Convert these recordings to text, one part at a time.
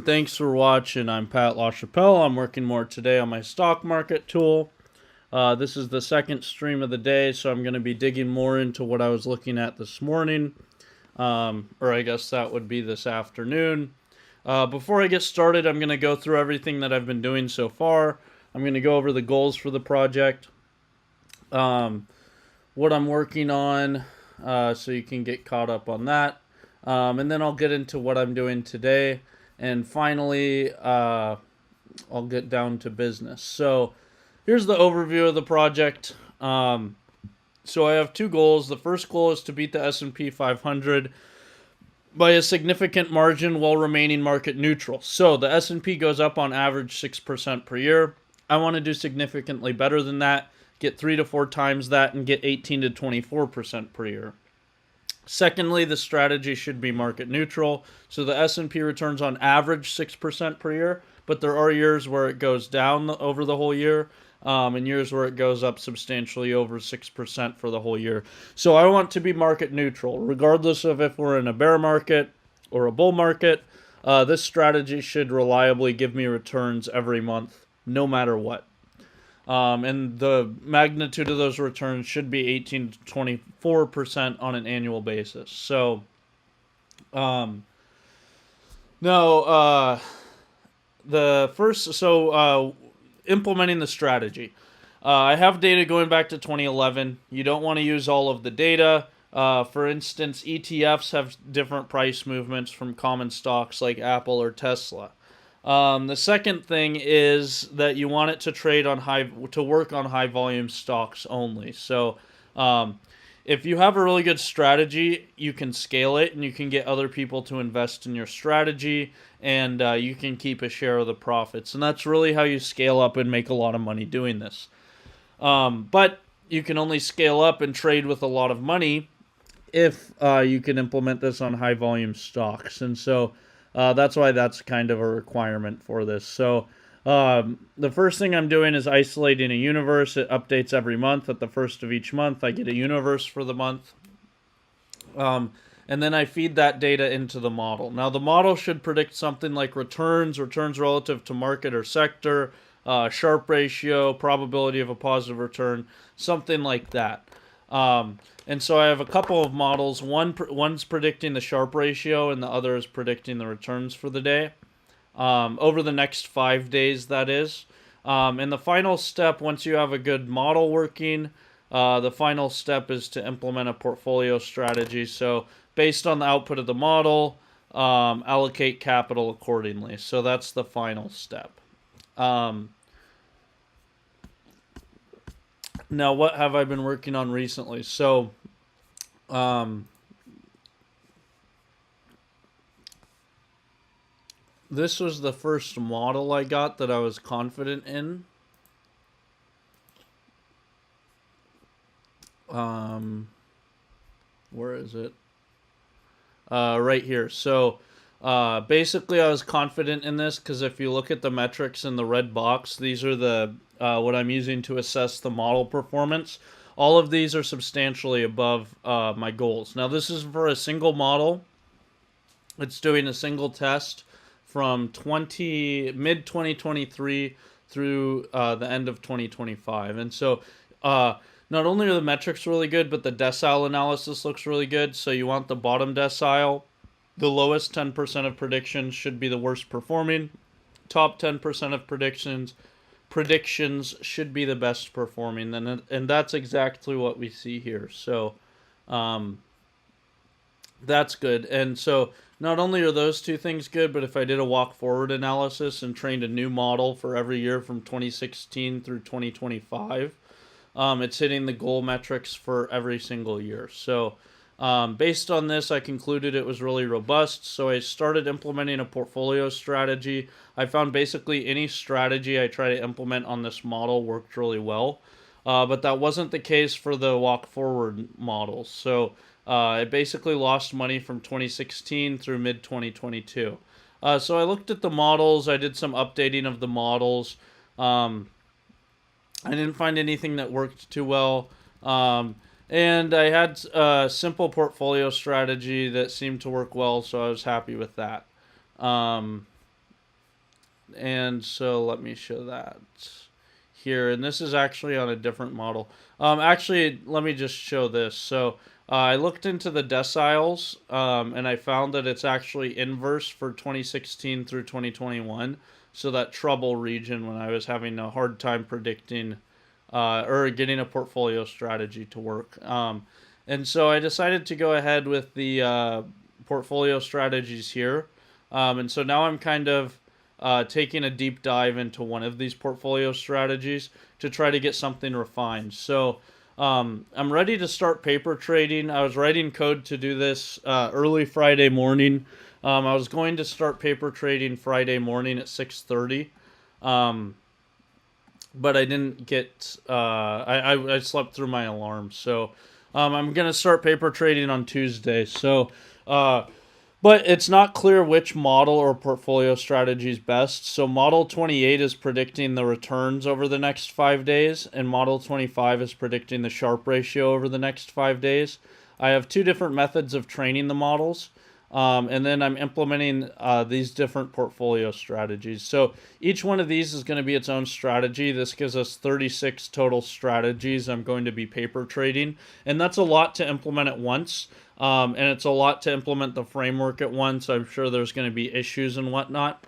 Thanks for watching. I'm Pat LaChapelle. I'm working more today on my stock market tool. This is the second stream of the day, so I'm going to be digging more into what I was looking at this morning, or I guess that would be this afternoon. Before I get started, I'm going to go through everything that I've been doing so far. I'm going to go over the goals for the project, what I'm working on, so you can get caught up on that. And then I'll get into what I'm doing today. And finally, I'll get down to business. So here's the overview of the project. So I have two goals. The first goal is to beat the S&P 500 by a significant margin while remaining market neutral. So the S&P goes up on average 6% per year. I want to do significantly better than that, get 3 to 4 times that, and get 18 to 24% per year. Secondly, the strategy should be market neutral. So the S&P returns on average 6% per year, but there are years where it goes down over the whole year, and years where it goes up substantially over 6% for the whole year. So I want to be market neutral, regardless of if we're in a bear market or a bull market. This strategy should reliably give me returns every month, no matter what. And the magnitude of those returns should be 18 to 24% on an annual basis. So, the first, implementing the strategy. I have data going back to 2011. You don't want to use all of the data. For instance, ETFs have different price movements from common stocks like Apple or Tesla. The second thing is that you want it to work on high volume stocks only. So, if you have a really good strategy, you can scale it and you can get other people to invest in your strategy, and you can keep a share of the profits. And that's really how you scale up and make a lot of money doing this. But you can only scale up and trade with a lot of money if you can implement this on high volume stocks. And so, that's why that's kind of a requirement for this. So the first thing I'm doing is isolating a universe. It updates every month. At the first of each month, I get a universe for the month. And then I feed that data into the model. Now, the model should predict something like returns relative to market or sector, Sharpe ratio, probability of a positive return, something like that. And so I have a couple of models. One's predicting the Sharpe ratio, and the other is predicting the returns for the day. Over the next 5 days, that is. And the final step, once you have a good model working, the final step is to implement a portfolio strategy. So based on the output of the model, allocate capital accordingly. So that's the final step. Now, what have I been working on recently? So, this was the first model I got that I was confident in. Where is it? Right here. So, basically, I was confident in this because if you look at the metrics in the red box, these are the what I'm using to assess the model performance. All of these are substantially above my goals. Now, this is for a single model. It's doing a single test from mid-2023 through the end of 2025. And so not only are the metrics really good, but the decile analysis looks really good. So you want the bottom decile. The lowest 10% of predictions should be the worst performing. Top 10% of predictions should be the best performing. And that's exactly what we see here. So that's good. And so not only are those two things good, but if I did a walk forward analysis and trained a new model for every year from 2016 through 2025, it's hitting the goal metrics for every single year. So based on this, I concluded it was really robust, so I started implementing a portfolio strategy. I found basically any strategy I try to implement on this model worked really well, but that wasn't the case for the walk forward models. So it basically lost money from 2016 through mid-2022. So I looked at the models. I did some updating of the models. I didn't find anything that worked too well. And I had a simple portfolio strategy that seemed to work well, so I was happy with that. And so let me show that here. And this is actually on a different model. Actually, let me just show this. So I looked into the deciles, and I found that it's actually inverse for 2016 through 2021. So that trouble region when I was having a hard time predicting or getting a portfolio strategy to work. And so I decided to go ahead with the portfolio strategies here. And so now I'm kind of taking a deep dive into one of these portfolio strategies to try to get something refined. So I'm ready to start paper trading. I was writing code to do this early Friday morning. I was going to start paper trading Friday morning at 6:30. But I didn't get. I slept through my alarm, so I'm gonna start paper trading on Tuesday. So, but it's not clear which model or portfolio strategy is best. So Model 28 is predicting the returns over the next 5 days, and Model 25 is predicting the Sharpe ratio over the next 5 days. I have two different methods of training the models. And then I'm implementing these different portfolio strategies. So each one of these is going to be its own strategy. This gives us 36 total strategies I'm going to be paper trading. And that's a lot to implement at once. And it's a lot to implement the framework at once. I'm sure there's going to be issues and whatnot.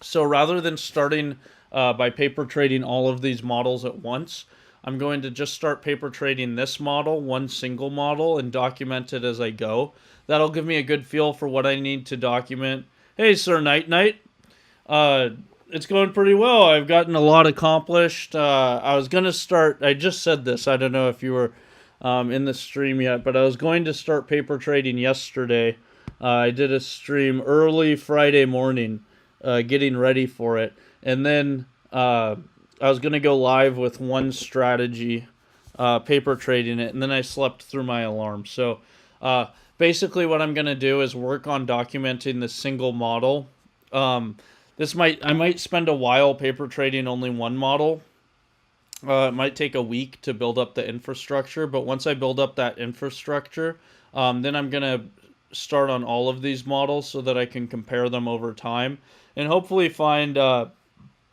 So rather than starting by paper trading all of these models at once, I'm going to just start paper trading this model, one single model, and document it as I go. That'll give me a good feel for what I need to document. Hey, Sir Night Night. It's going pretty well. I've gotten a lot accomplished. I was going to start, I just said this. I don't know if you were in the stream yet, but I was going to start paper trading yesterday. I did a stream early Friday morning, getting ready for it. And then I was going to go live with one strategy, paper trading it, and then I slept through my alarm. So basically what I'm going to do is work on documenting the single model. I might spend a while paper trading only one model. It might take a week to build up the infrastructure, but once I build up that infrastructure, then I'm going to start on all of these models so that I can compare them over time and hopefully find,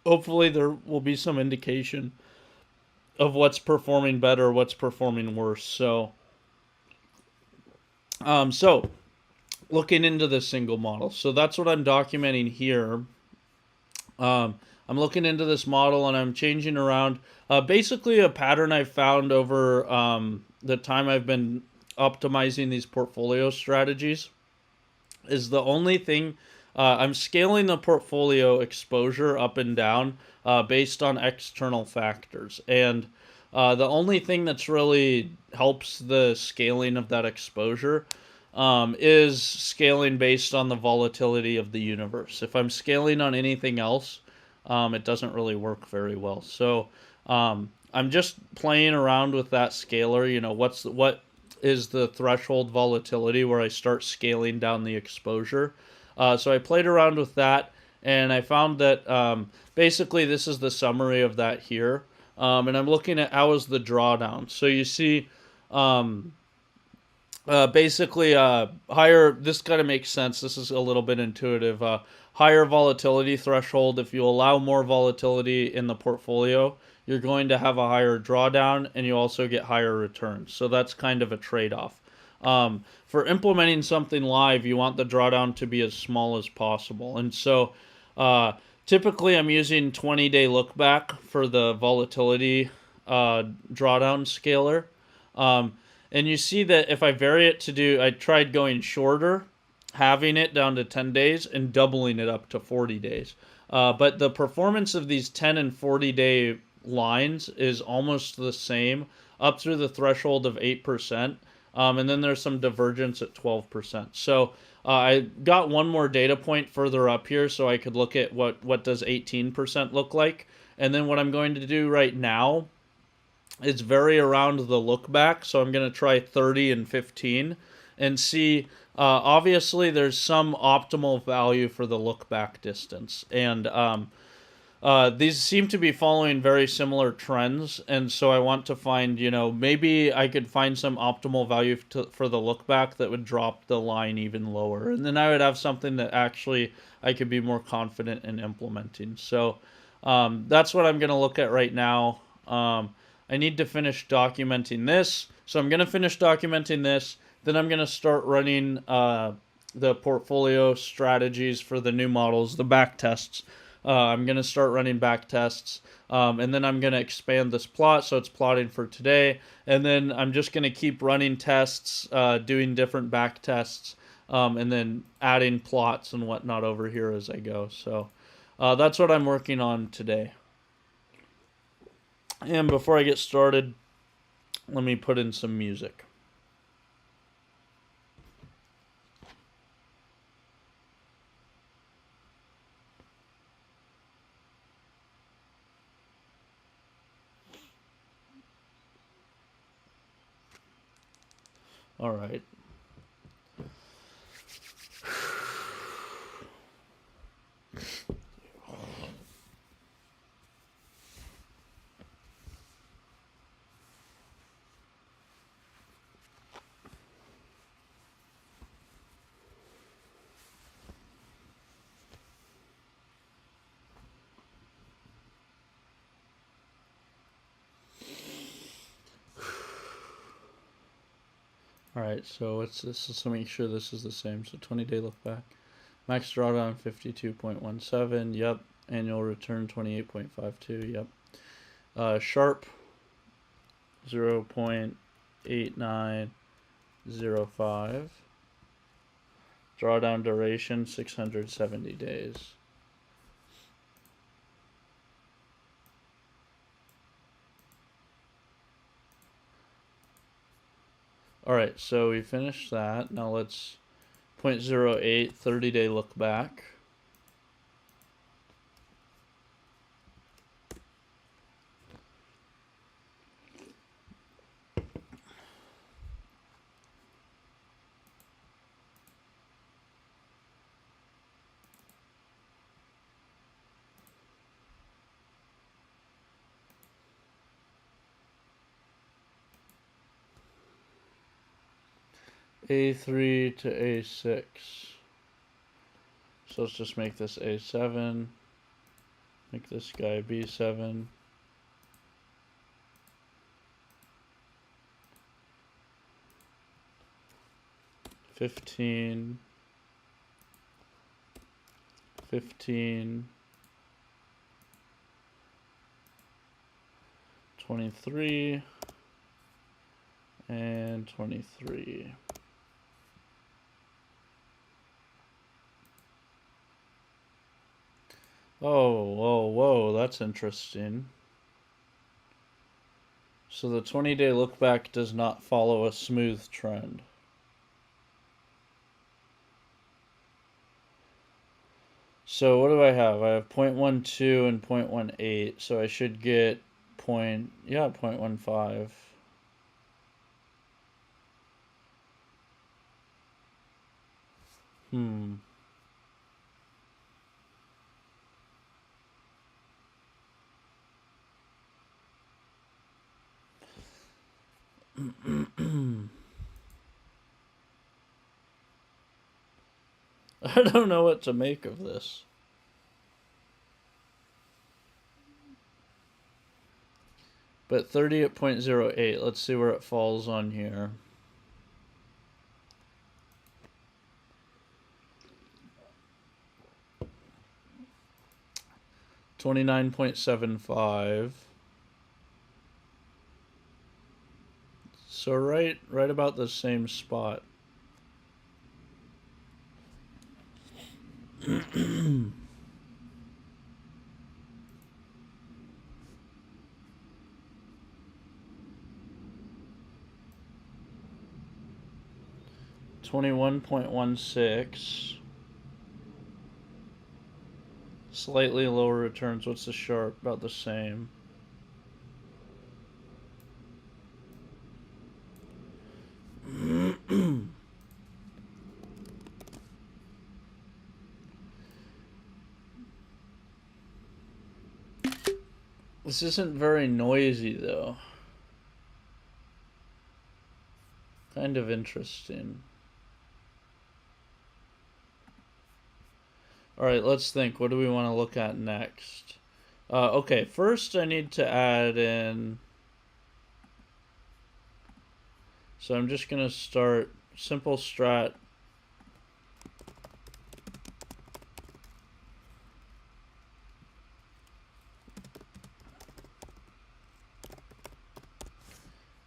hopefully there will be some indication of what's performing better, what's performing worse. So looking into the single model. So that's what I'm documenting here. I'm looking into this model and I'm changing around. Basically a pattern I've found over the time I've been optimizing these portfolio strategies is the only thing, I'm scaling the portfolio exposure up and down based on external factors. And the only thing that's really helps the scaling of that exposure is scaling based on the volatility of the universe. If I'm scaling on anything else, it doesn't really work very well. So I'm just playing around with that scalar. You know, what is the threshold volatility where I start scaling down the exposure. So I played around with that, and I found that basically this is the summary of that here. And I'm looking at how is the drawdown. So you see basically higher, this kind of makes sense. This is a little bit intuitive. Higher volatility threshold. If you allow more volatility in the portfolio, you're going to have a higher drawdown and you also get higher returns. So that's kind of a trade-off. For implementing something live, you want the drawdown to be as small as possible. And so typically I'm using 20-day look back for the volatility drawdown scalar. And you see that if I vary it to do, I tried going shorter, halving it down to 10 days and doubling it up to 40 days. But the performance of these 10 and 40-day lines is almost the same up through the threshold of 8%. And then there's some divergence at 12%. So I got one more data point further up here so I could look at what does 18% look like. And then what I'm going to do right now is vary around the look back. So I'm going to try 30 and 15 and see, obviously there's some optimal value for the look back distance. And These seem to be following very similar trends, and so I want to find, maybe I could find some optimal value for the look back that would drop the line even lower, and then I would have something that actually I could be more confident in implementing. So that's what I'm going to look at right now. I need to finish documenting this, so I'm going to finish documenting this. Then I'm going to start running the portfolio strategies for the new models, the back tests. I'm going to start running back tests, and then I'm going to expand this plot so it's plotting for today. And then I'm just going to keep running tests, doing different back tests, and then adding plots and whatnot over here as I go. So that's what I'm working on today. And before I get started, let me put in some music. All right. All right, so what's this? Let's make sure this is the same. So 20-day look back. Max drawdown 52.17. Yep. Annual return 28.52. Yep. Sharp 0.8905. Drawdown duration 670 days. All right, so we finished that. Now let's 0.08 30-day look back. A3 to A6. So let's just make this A7. Make this guy B7. Fifteen. 23 and 23. Oh, whoa, that's interesting. So the 20-day look back does not follow a smooth trend. So what do I have? I have 0.12 and 0.18, so I should get 0.15. I don't know what to make of this. But 30 at 0.08, let's see where it falls on here. $29.75. So right about the same spot. $21.16. Slightly lower returns. What's the sharp? About the same. This isn't very noisy, though. Kind of interesting. Alright, let's think. What do we want to look at next? Okay, first I need to add in... So I'm just going to start simple strat.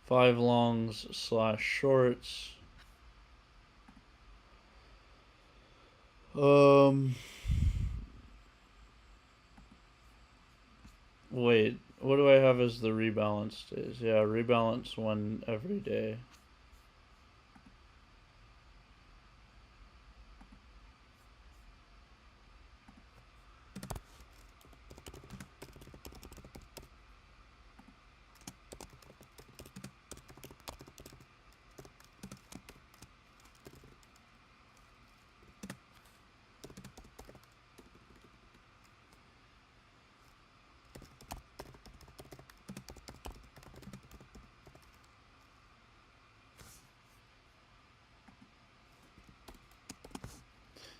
Five longs slash shorts. Wait, what do I have as the rebalance days? Yeah, rebalance one every day.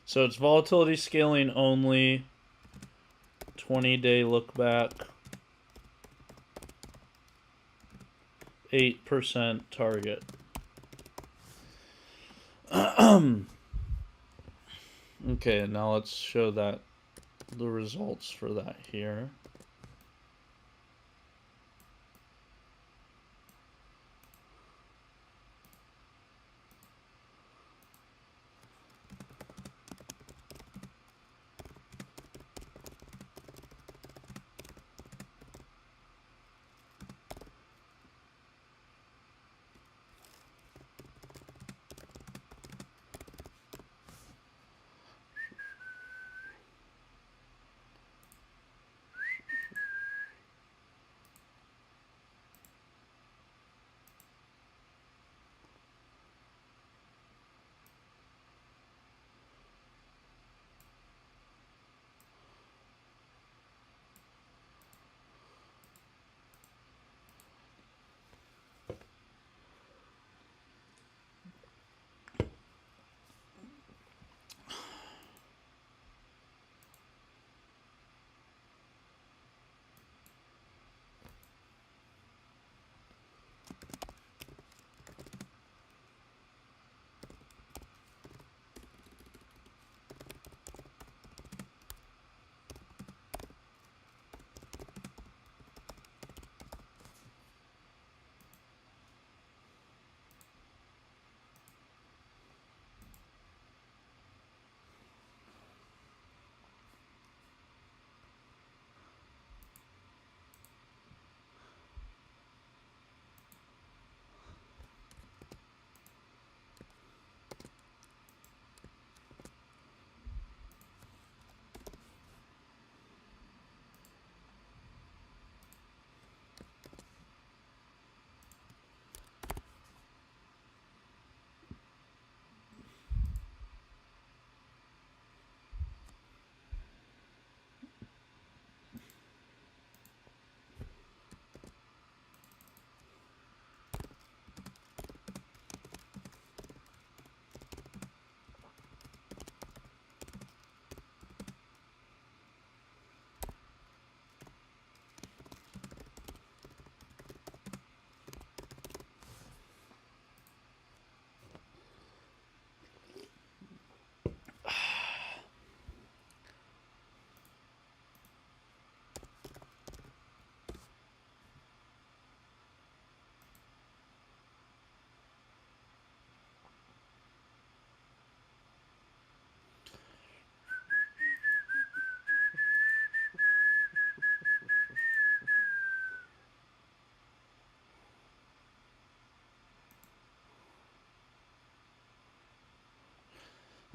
So it's volatility scaling only, 20-day look back, 8% target. Okay, now let's show that the results for that here.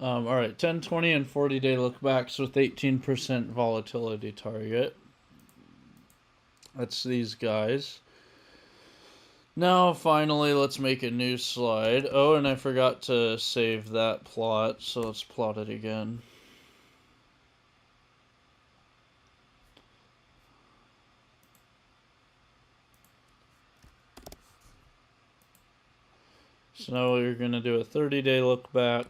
All right, 10, 20, and 40-day lookbacks with 18% volatility target. That's these guys. Now, finally, let's make a new slide. Oh, and I forgot to save that plot, so let's plot it again. So now we're going to do a 30-day look back.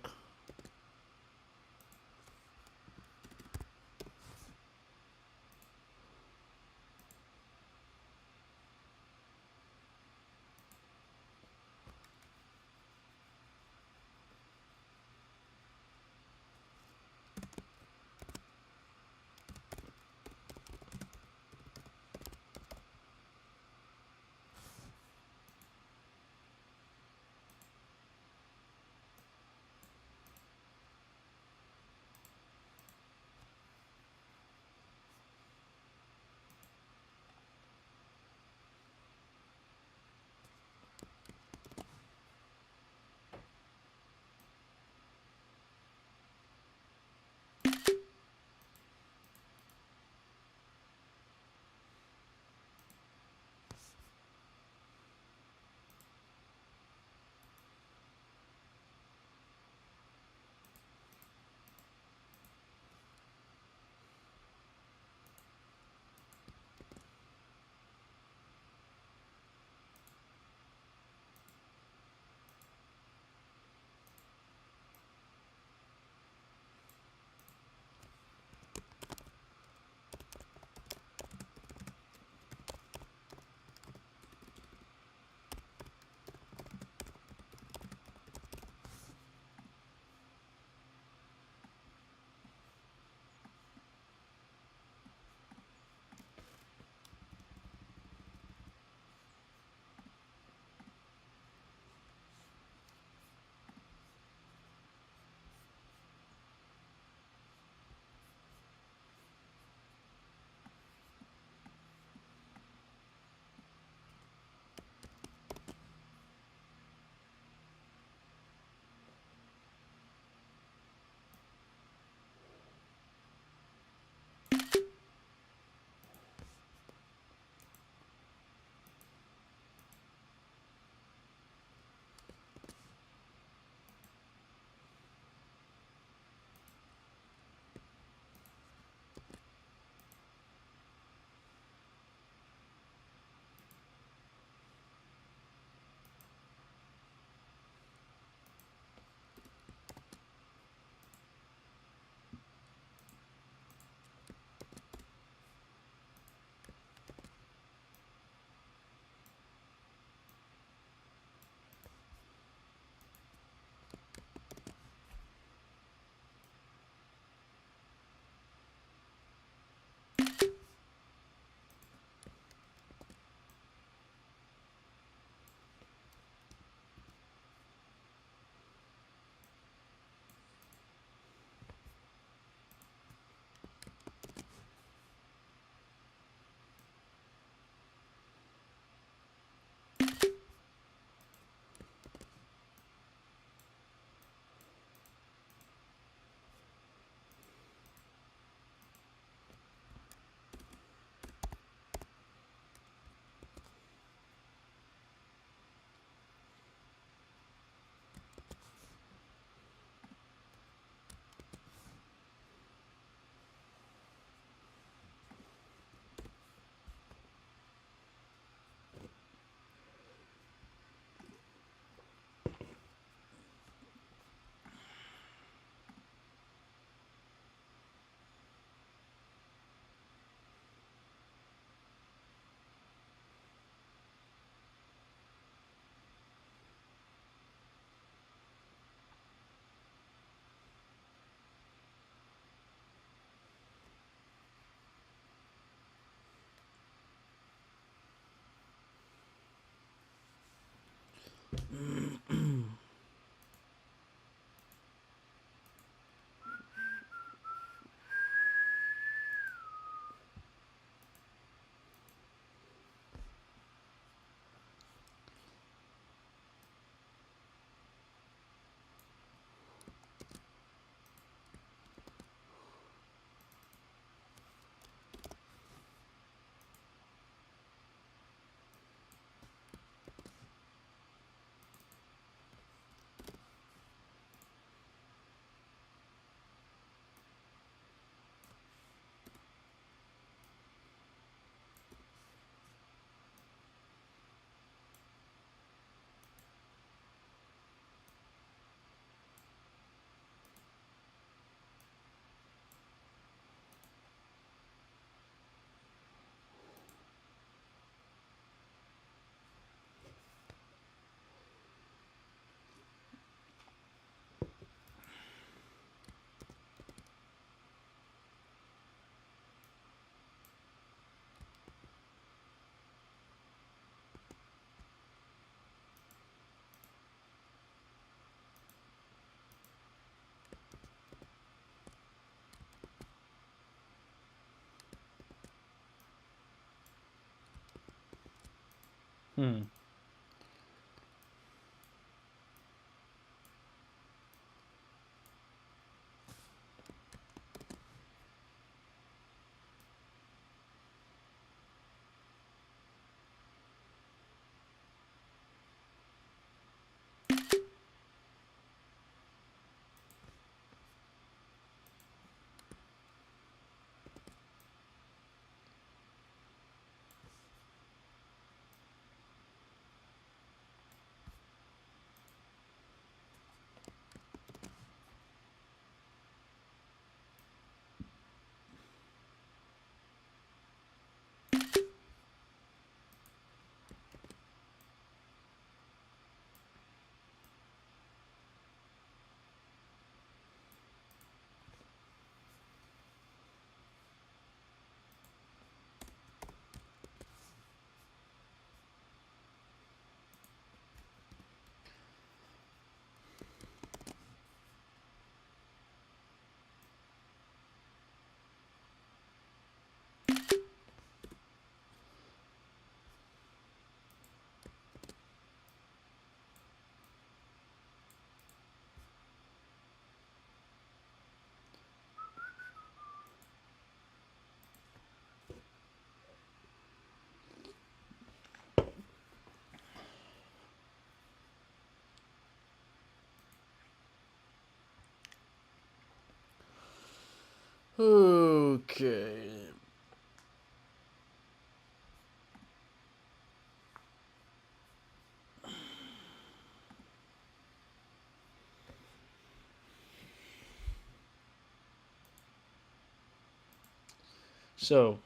Hmm. Okay. So,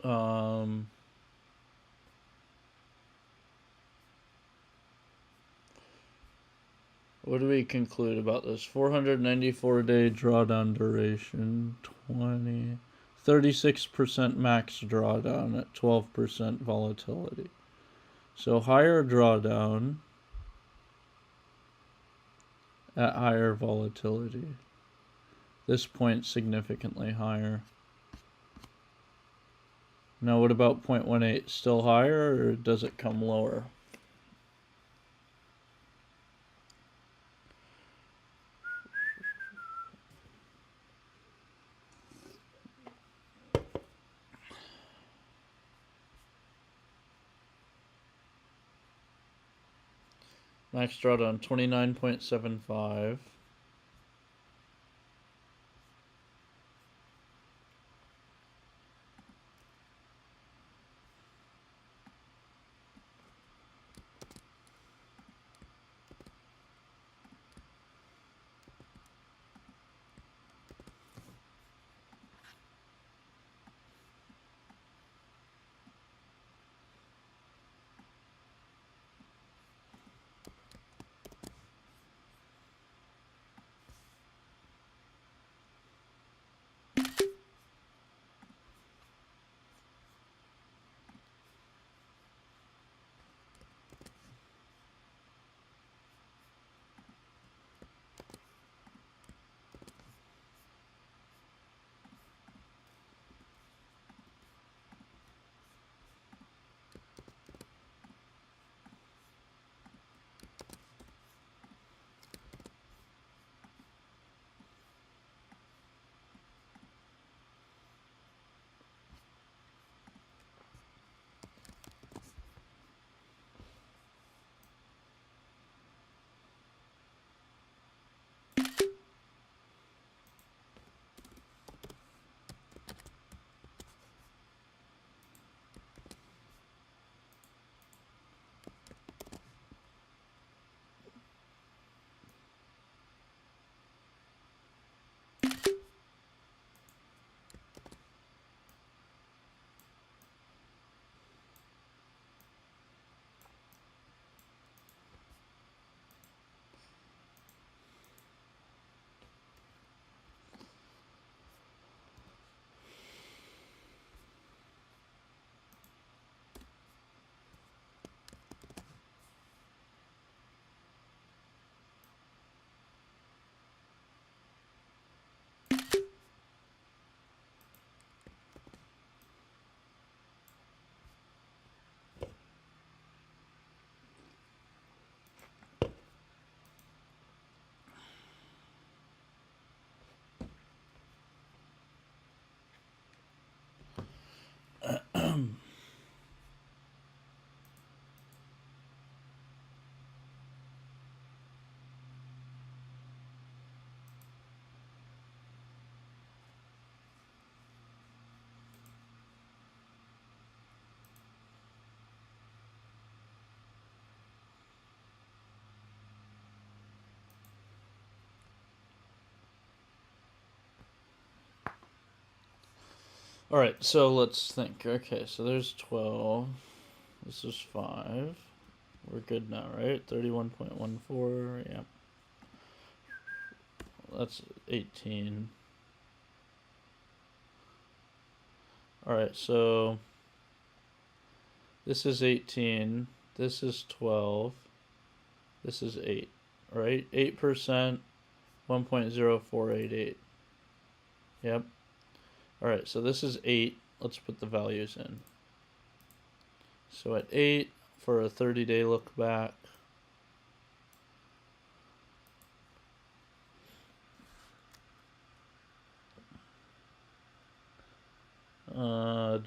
um, what do we conclude about this? 494-day drawdown duration, 36% max drawdown at 12% volatility. So higher drawdown at higher volatility. This point significantly higher. Now what about 0.18? Still higher, or does it come lower? Max drawdown 29.75. All right, so let's think. Okay, so there's 12. This is 5. We're good now, right? 31.14. Yeah. That's 18. All right, so this is 18. This is 12. This is 8, right? 8%, 1.0488. Yep. All right, so this is 8. Let's put the values in. So at 8, for a 30-day look back,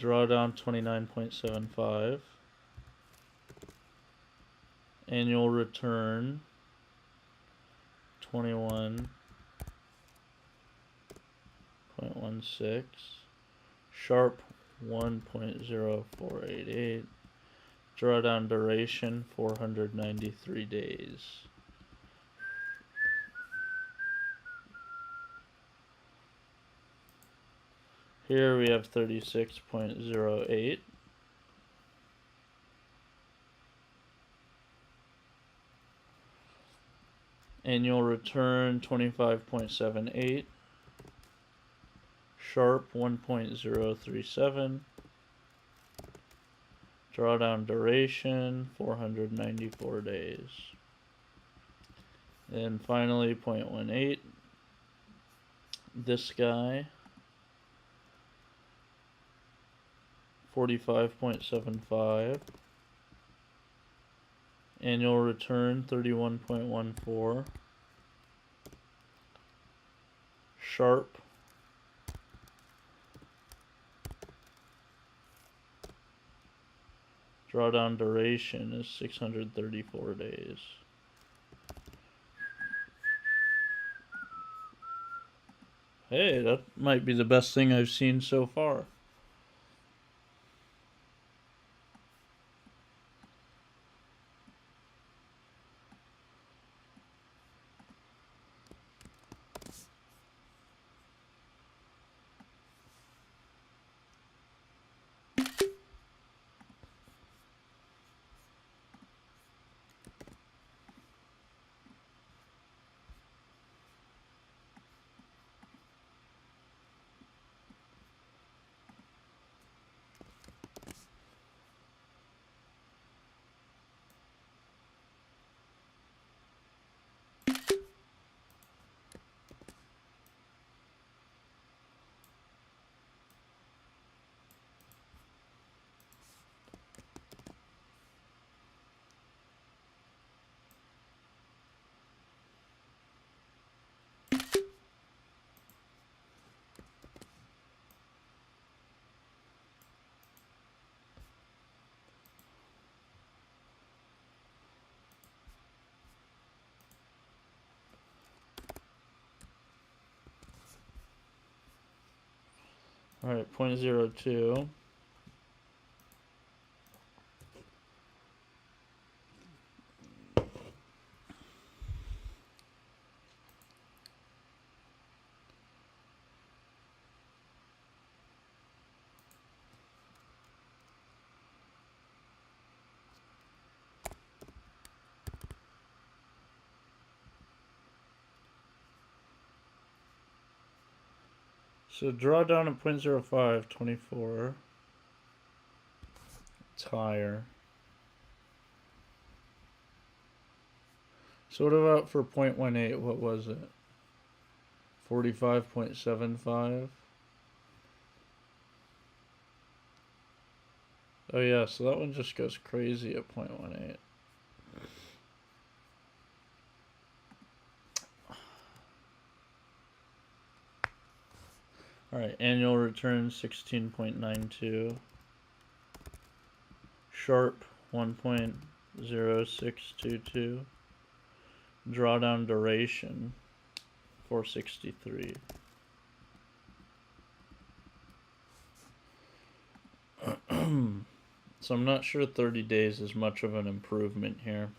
drawdown 29.75, annual return 21.16, sharp 1.0488, drawdown duration 493 days. Here we have 36.08. Annual return 25.78. Sharp 1.037. Drawdown duration 494 days. And finally 0.18. This guy 45.75. Annual return 31.14. Sharp drawdown duration is 634 days. Hey, that might be the best thing I've seen so far. Alright, 0.02. So drawdown at 0.05, 24. It's higher. So what about for 0.18? What was it? 45.75. Oh yeah, so that one just goes crazy at 0.18. Alright, annual return 16.92. Sharp 1.0622. Drawdown duration 463. So I'm not sure 30 days is much of an improvement here.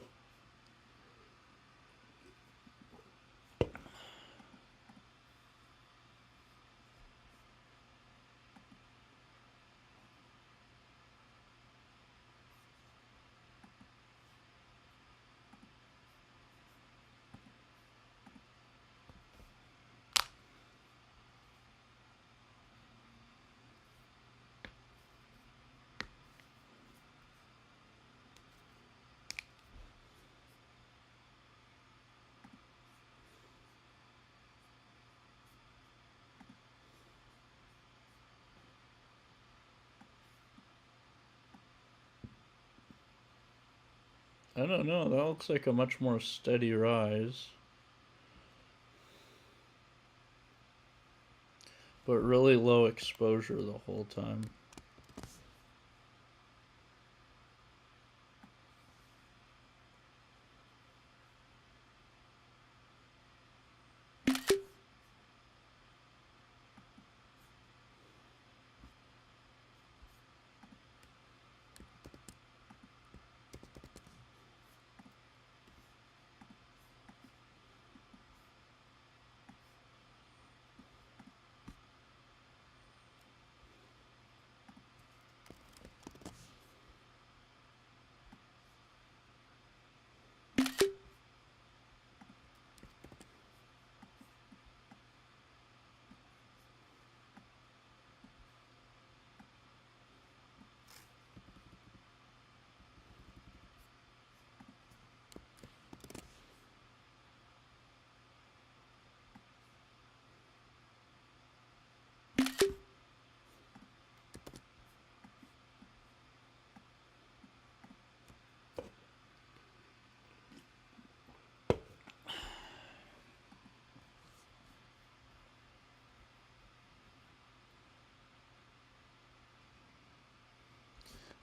I don't know, that looks like a much more steady rise. But really low exposure the whole time.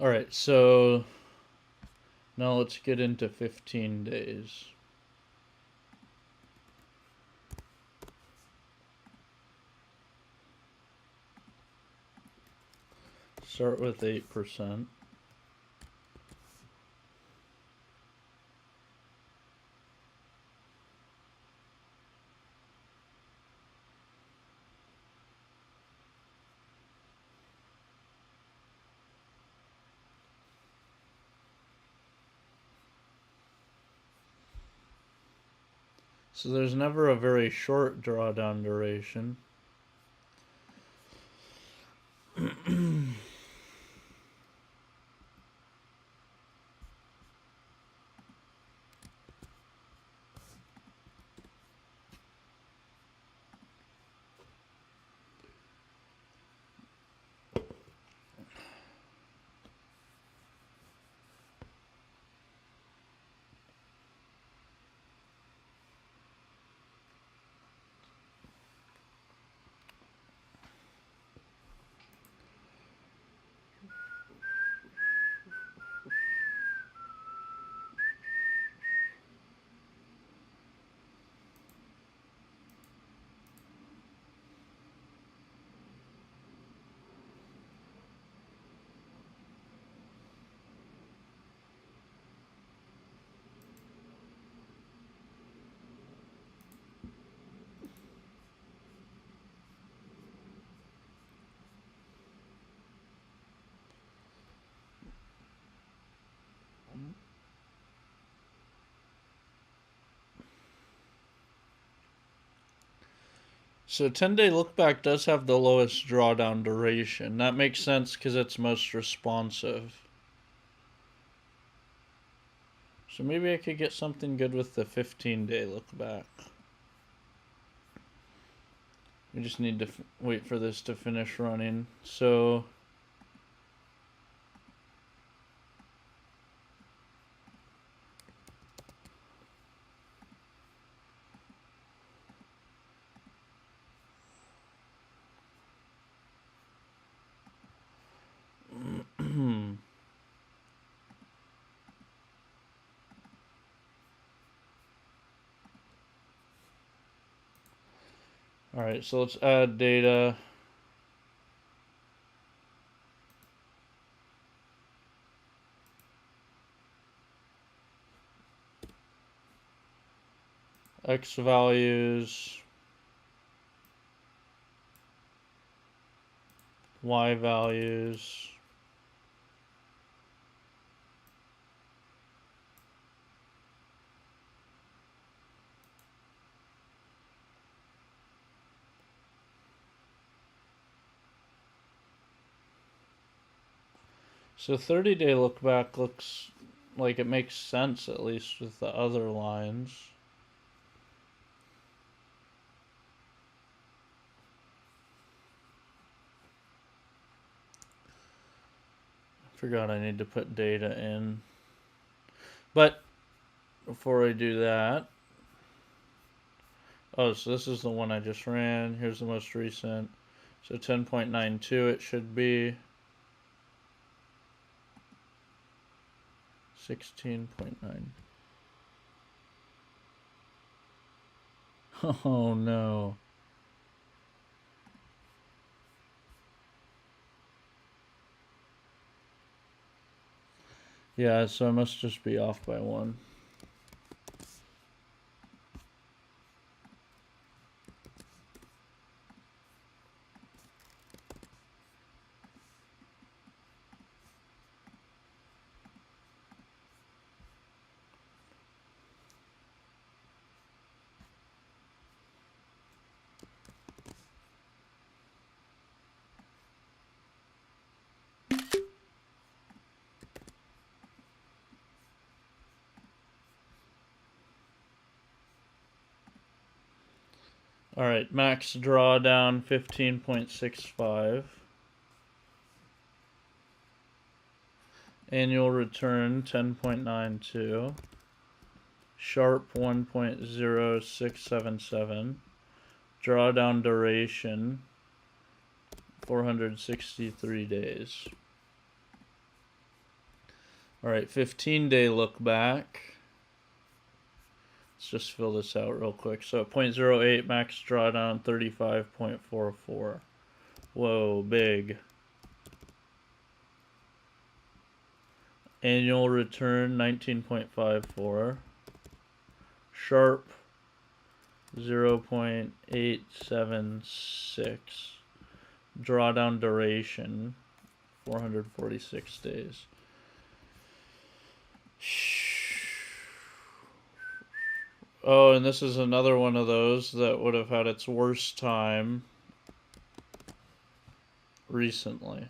Alright, so now let's get into 15 days. Start with 8%. So there's never a very short drawdown duration. So 10-day look back does have the lowest drawdown duration. That makes sense because it's most responsive. So maybe I could get something good with the 15-day look back. We just need to wait for this to finish running. So Alright, so let's add data. X values, Y values. So 30-day look back looks like it makes sense, at least with the other lines. Forgot I need to put data in. But before I do that, oh, so this is the one I just ran. Here's the most recent. So 10.92 it should be. 16.9. Oh no. Yeah, so I must just be off by one. Alright, max drawdown 15.65. Annual return 10.92. Sharp 1.0677. Drawdown duration 463 days. Alright, 15-day look back. Let's just fill this out real quick. So 0.08 max drawdown 35.44. Whoa, big. Annual return 19.54. Sharp 0.876. Drawdown duration 446 days. Oh, and this is another one of those that would have had its worst time recently.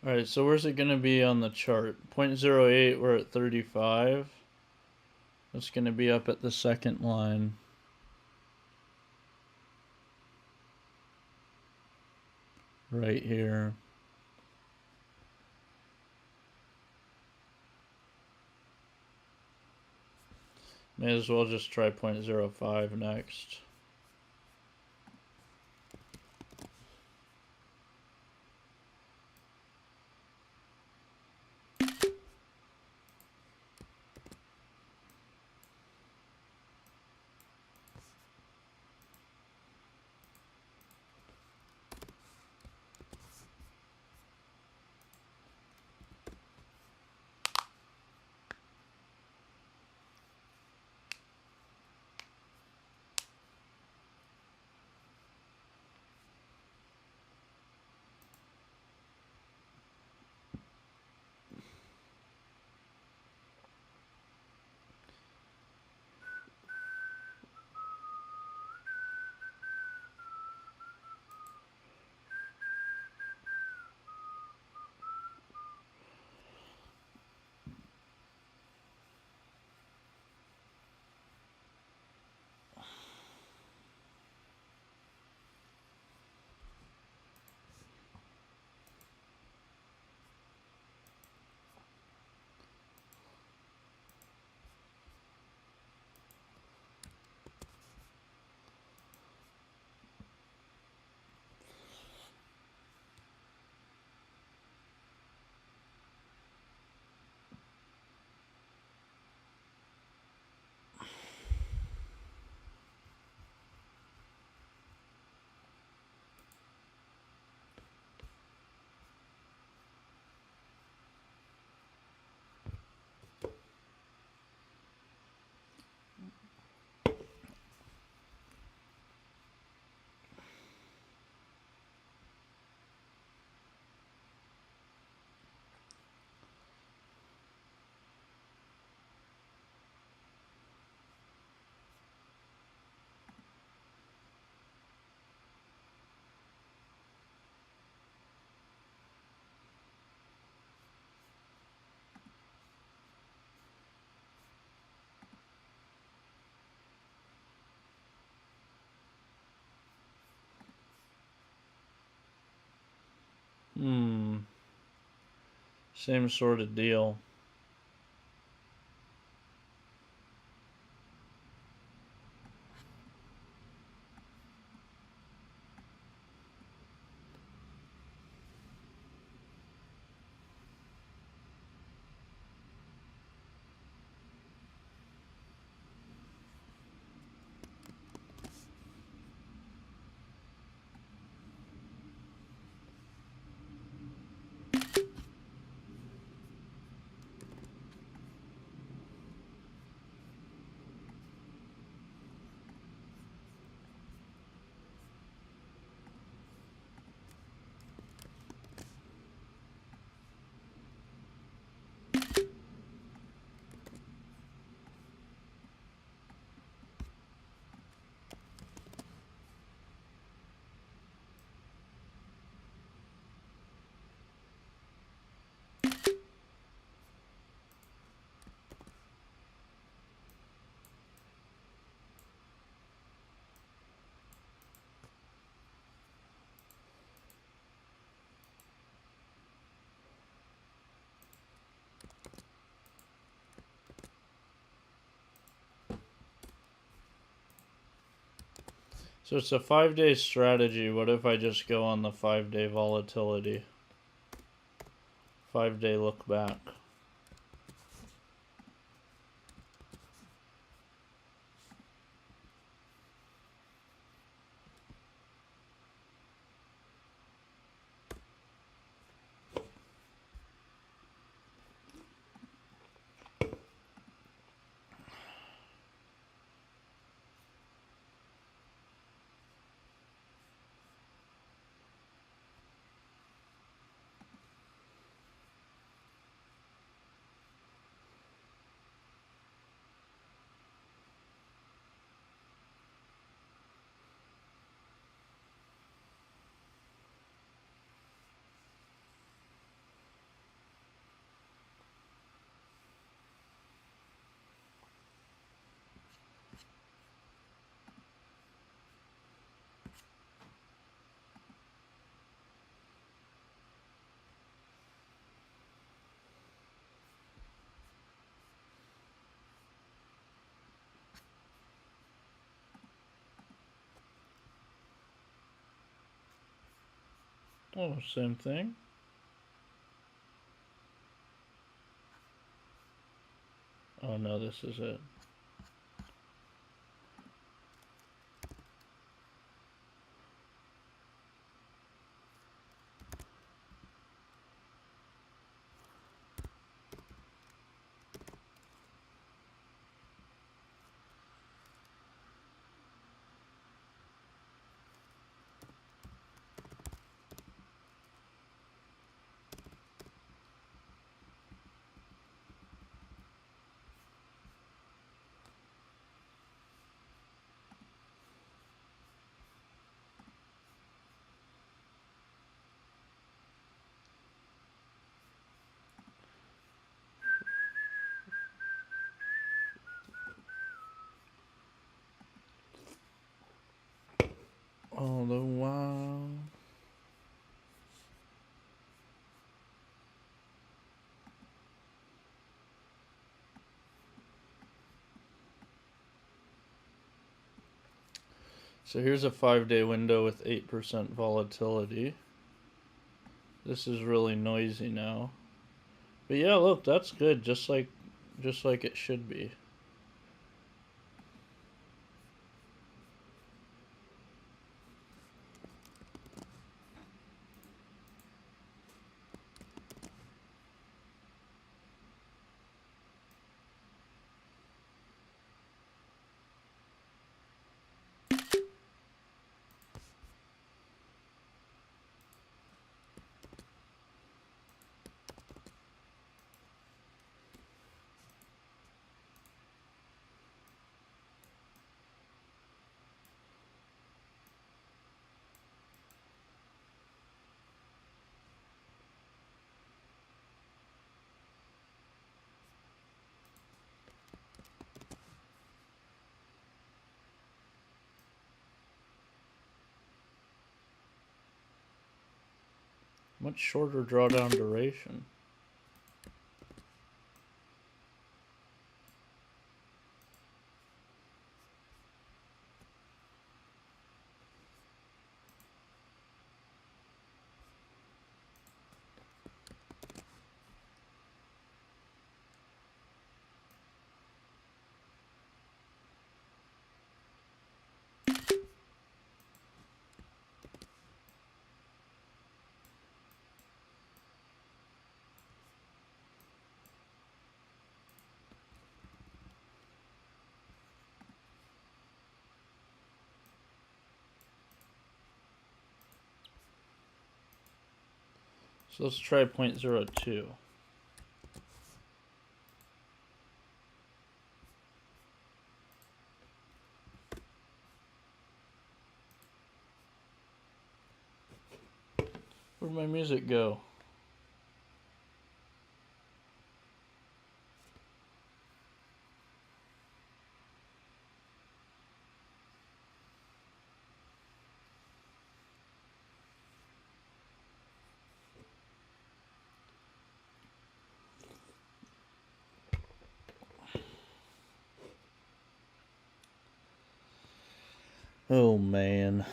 Alright, so where's it going to be on the chart? 0.08, we're at 35. It's going to be up at the second line. Right here. May as well just try 0.05 next. Same sort of deal. So it's a 5-day strategy. What if I just go on the 5-day volatility? 5-day look back. Oh, same thing. Oh no, this is it. All the while. So here's a 5-day window with 8% volatility. This is really noisy now. But yeah, look, that's good, just like it should be. Much shorter drawdown duration. So let's try 0.02. Where'd my music go? Oh man.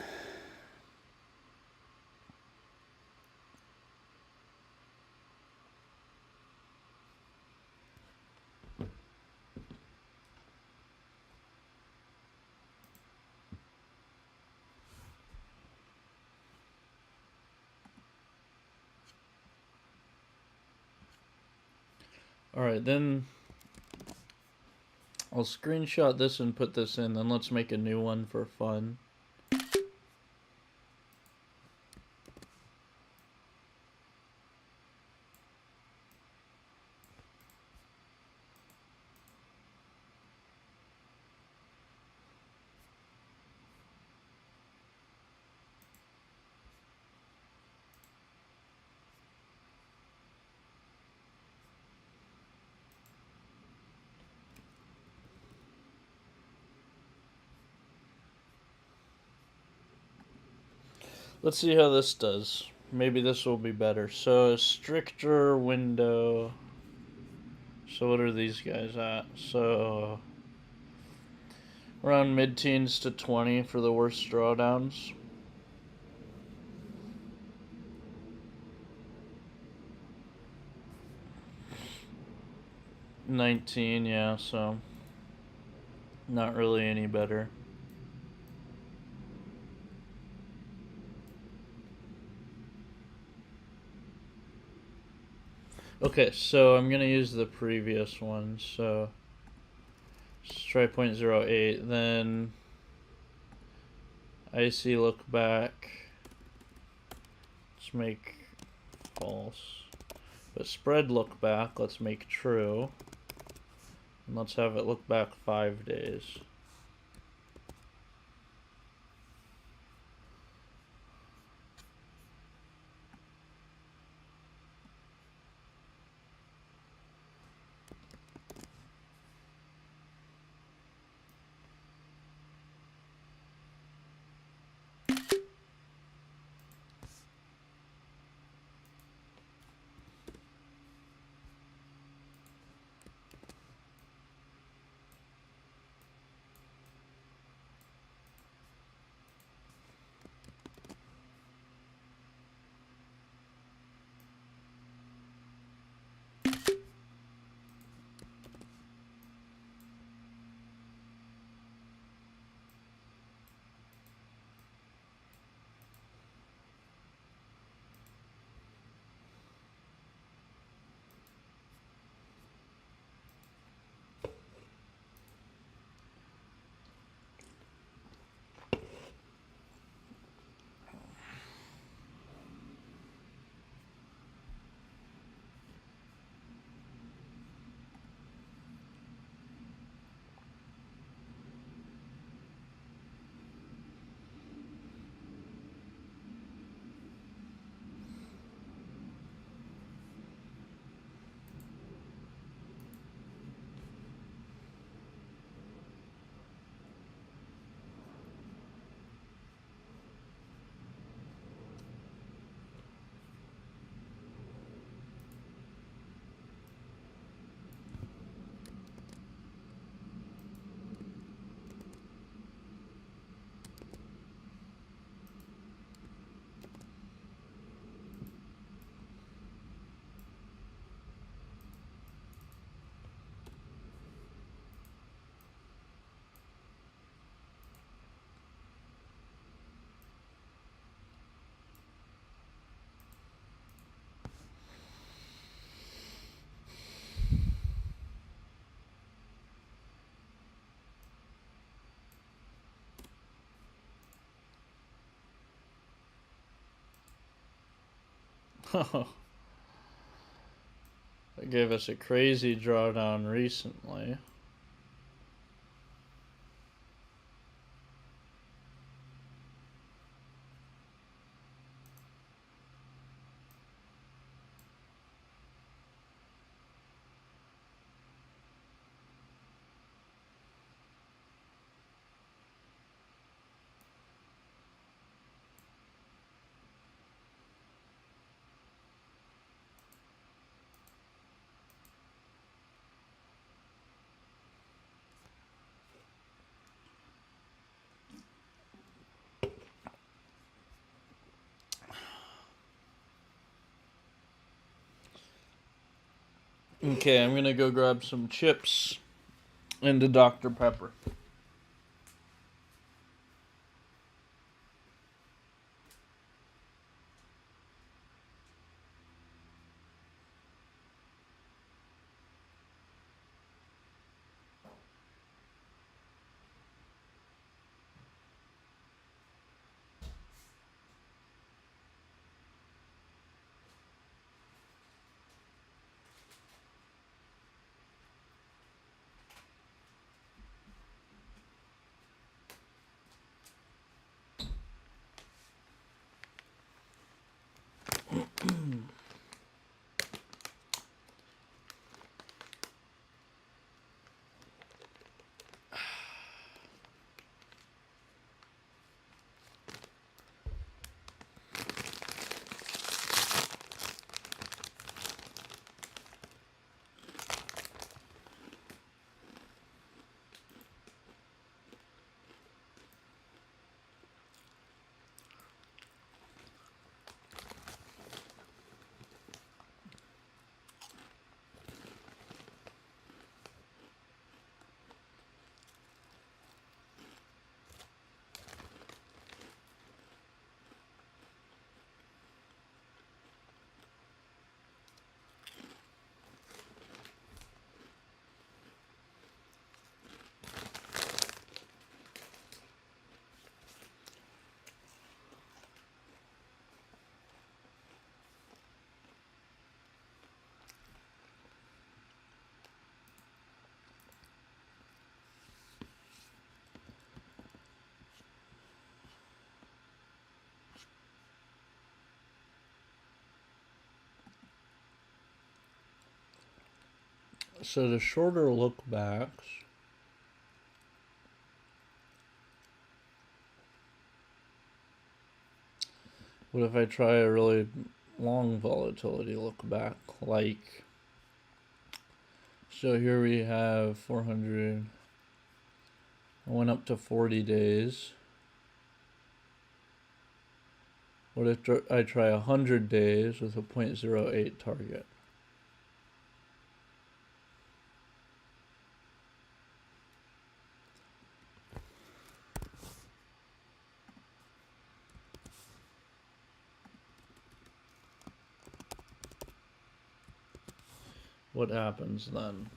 Alright, then I'll screenshot this and put this in, then let's make a new one for fun. Let's see how this does. Maybe this will be better. So, a stricter window. So, what are these guys at? So, around mid-teens to 20 for the worst drawdowns. $19, yeah, so not really any better. Okay, so I'm gonna use the previous one, so let's try 0.08, then IC look back, let's make false, but spread look back, let's make true, and let's have it look back 5 days. It gave us a crazy drawdown recently. Okay, I'm gonna go grab some chips and a Dr. Pepper. So the shorter look backs, what if I try a really long volatility look back? Like, so here we have 400, I went up to 40 days. What if I try 100 days with a 0.08 target? What happens then?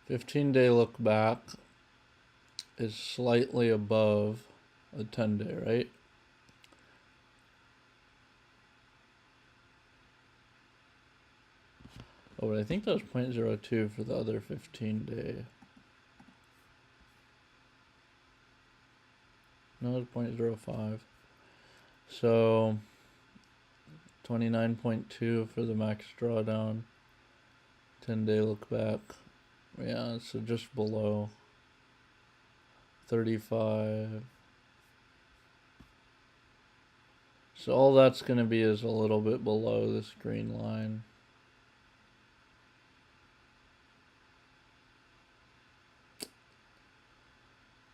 $15-day look back is slightly above a 10-day, right? Oh, but I think that was 0.02 for the other 15-day. No, it's 0.05. So 29.2 for the max drawdown. 10-day look back. Yeah, so just below 35. So all that's going to be is a little bit below this green line.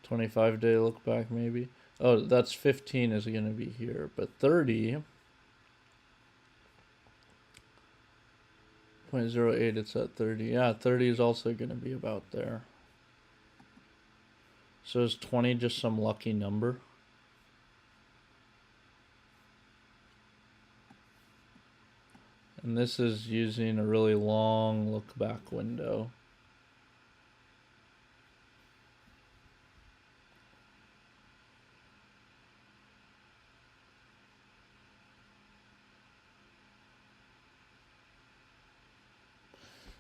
$25-day look back maybe. Oh, that's 15 is going to be here, but 30.08 it's at 30. Yeah, 30 is also going to be about there. So is 20 just some lucky number? And this is using a really long look back window.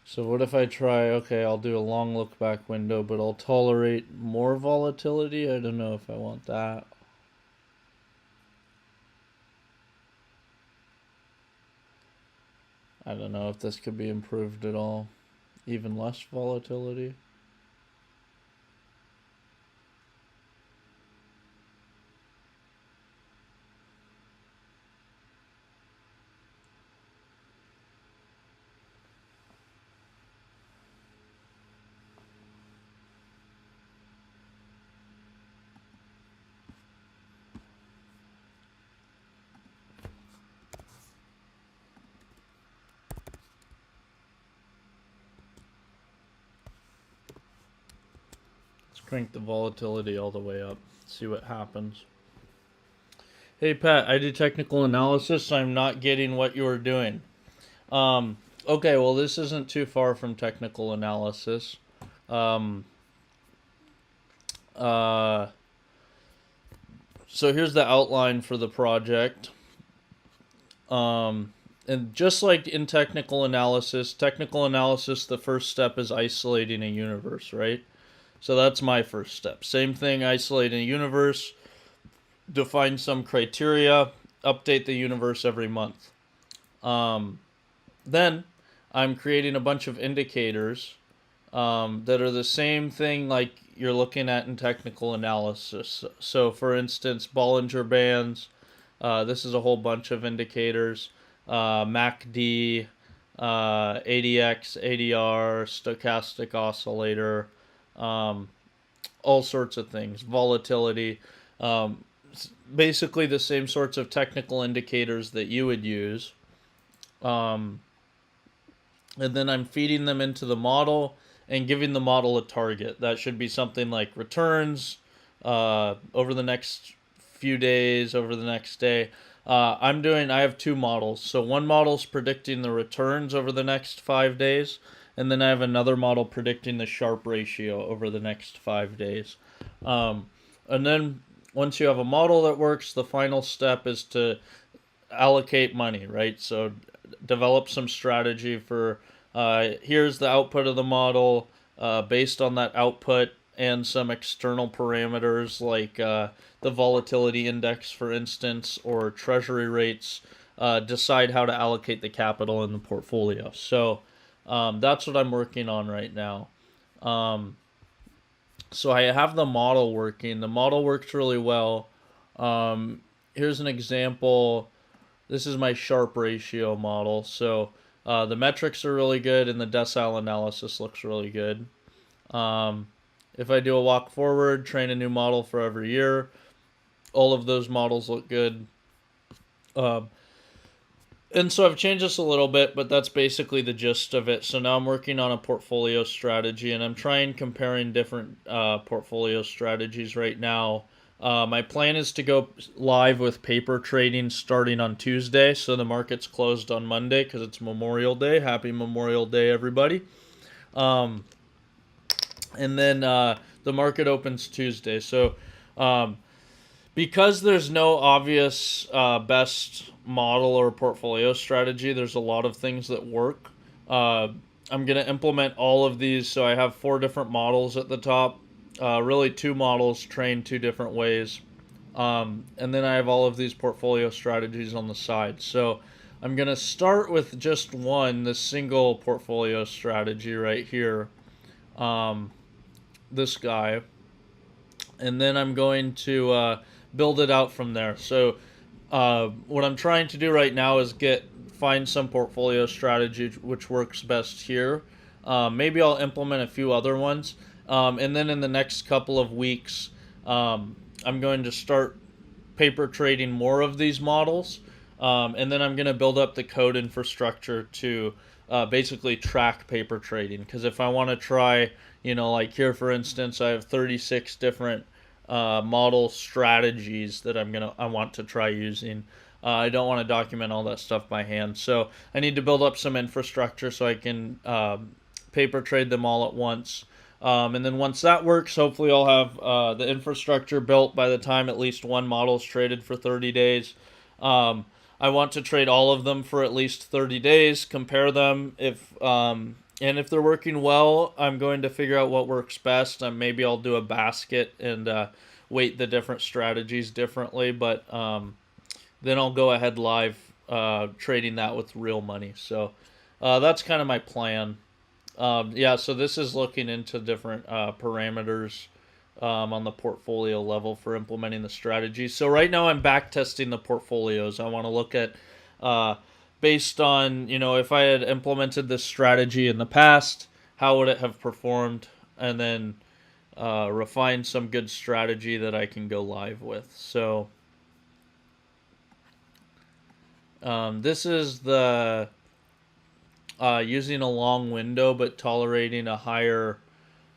So what if I try, okay, I'll do a long look back window, but I'll tolerate more volatility? I don't know if I want that. I don't know if this could be improved at all. Even less volatility. Crank the volatility all the way up. See what happens. Hey Pat, I do technical analysis, so I'm not getting what you're doing. Okay, well this isn't too far from technical analysis. So here's the outline for the project. And just like in technical analysis, the first step is isolating a universe, right? So that's my first step. Same thing, isolate a universe, define some criteria, update the universe every month. Then I'm creating a bunch of indicators that are the same thing like you're looking at in technical analysis. So for instance, Bollinger Bands, this is a whole bunch of indicators, MACD, ADX, ADR, stochastic oscillator, all sorts of things, volatility, basically the same sorts of technical indicators that you would use. And then I'm feeding them into the model and giving the model a target. That should be something like returns over the next few days, over the next day. I have two models. So one model's predicting the returns over the next 5 days, and then I have another model predicting the Sharpe ratio over the next 5 days. And then once you have a model that works, the final step is to allocate money, right? So develop some strategy for here's the output of the model. Based on that output and some external parameters like the volatility index, for instance, or treasury rates, decide how to allocate the capital in the portfolio. So that's what I'm working on right now. So I have the model working. The model works really well. Here's an example. This is my Sharpe ratio model. So the metrics are really good and the decile analysis looks really good. If I do a walk forward, train a new model for every year, all of those models look good. And so I've changed this a little bit, but that's basically the gist of it. So now I'm working on a portfolio strategy, and I'm comparing different portfolio strategies right now. My plan is to go live with paper trading starting on Tuesday, so the market's closed on Monday because it's Memorial Day. Happy Memorial Day, everybody. And then the market opens Tuesday. So because there's no obvious best model or portfolio strategy, there's a lot of things that work. I'm going to implement all of these. So I have 4 different models at the top. Really 2 models trained 2 different ways. And then I have all of these portfolio strategies on the side. So I'm going to start with just one, the single portfolio strategy right here. this guy, and then I'm going to build it out from there. So what I'm trying to do right now is find some portfolio strategy which works best here. Maybe I'll implement a few other ones, and then in the next couple of weeks, I'm going to start paper trading more of these models, and then I'm going to build up the code infrastructure to basically track paper trading. Because if I want to try, like here for instance, I have 36 different model strategies that I want to try using. I don't want to document all that stuff by hand, so I need to build up some infrastructure so I can paper trade them all at once. And then once that works, hopefully I'll have the infrastructure built by the time at least one model is traded for 30 days. I want to trade all of them for at least 30 days, compare them. And if they're working well, I'm going to figure out what works best. Maybe I'll do a basket and weight the different strategies differently. But then I'll go ahead live trading that with real money. So that's kind of my plan. Yeah, so this is looking into different parameters on the portfolio level for implementing the strategy. So right now I'm back testing the portfolios. I want to look at based on, if I had implemented this strategy in the past, how would it have performed, and then refine some good strategy that I can go live with. So this is the using a long window but tolerating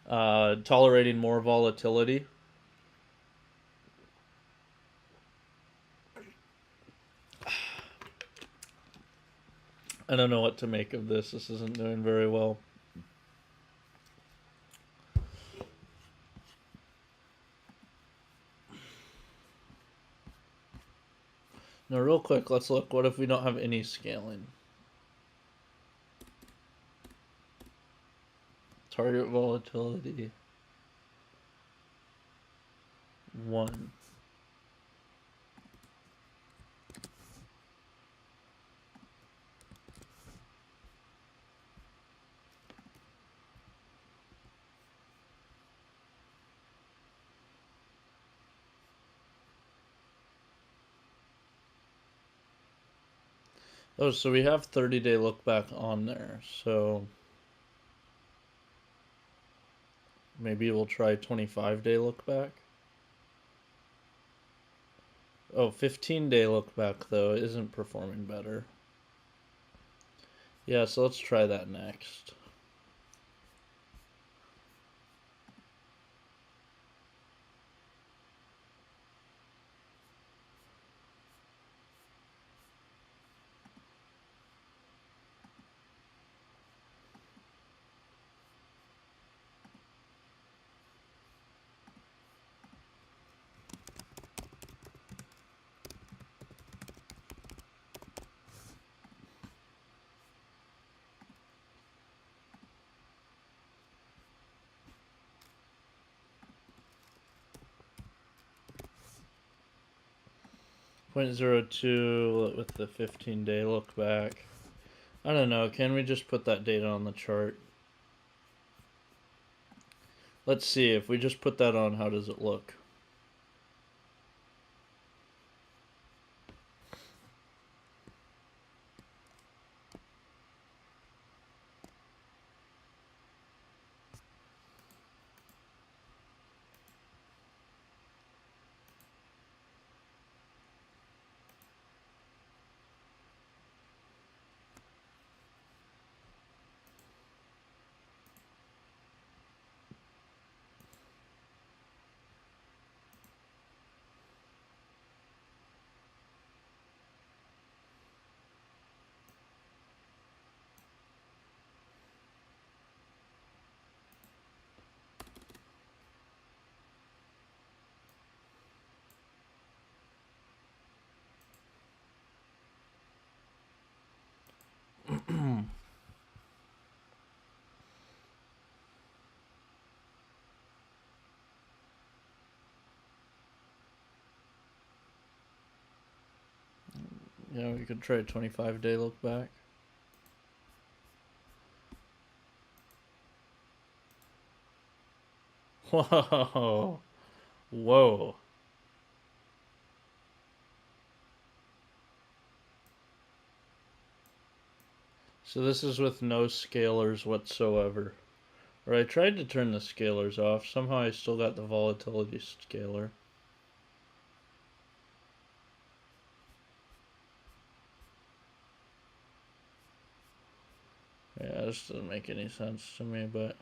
tolerating more volatility. I don't know what to make of this. This isn't doing very well. Now, real quick, let's look. What if we don't have any scaling? Target volatility 1. Oh, so we have 30-day look back on there. So maybe we'll try 25-day look back. Oh, 15-day look back, though, isn't performing better. Yeah, so let's try that next. .02 with the 15-day look back. I don't know. Can we just put that data on the chart? Let's see. If we just put that on, how does it look? Yeah, we could try a 25-day look back. Whoa. Whoa. So this is with no scalars whatsoever. Or I tried to turn the scalars off. Somehow I still got the volatility scalar. Yeah, this doesn't make any sense to me, but...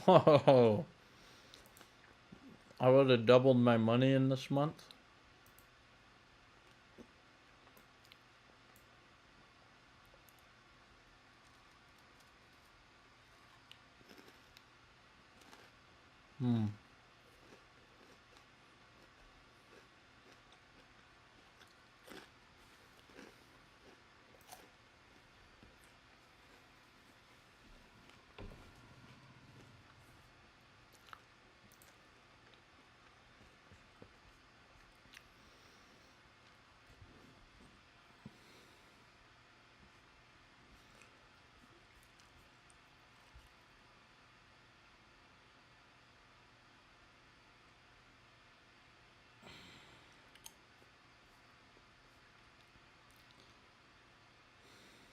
Whoa. I would have doubled my money in this month.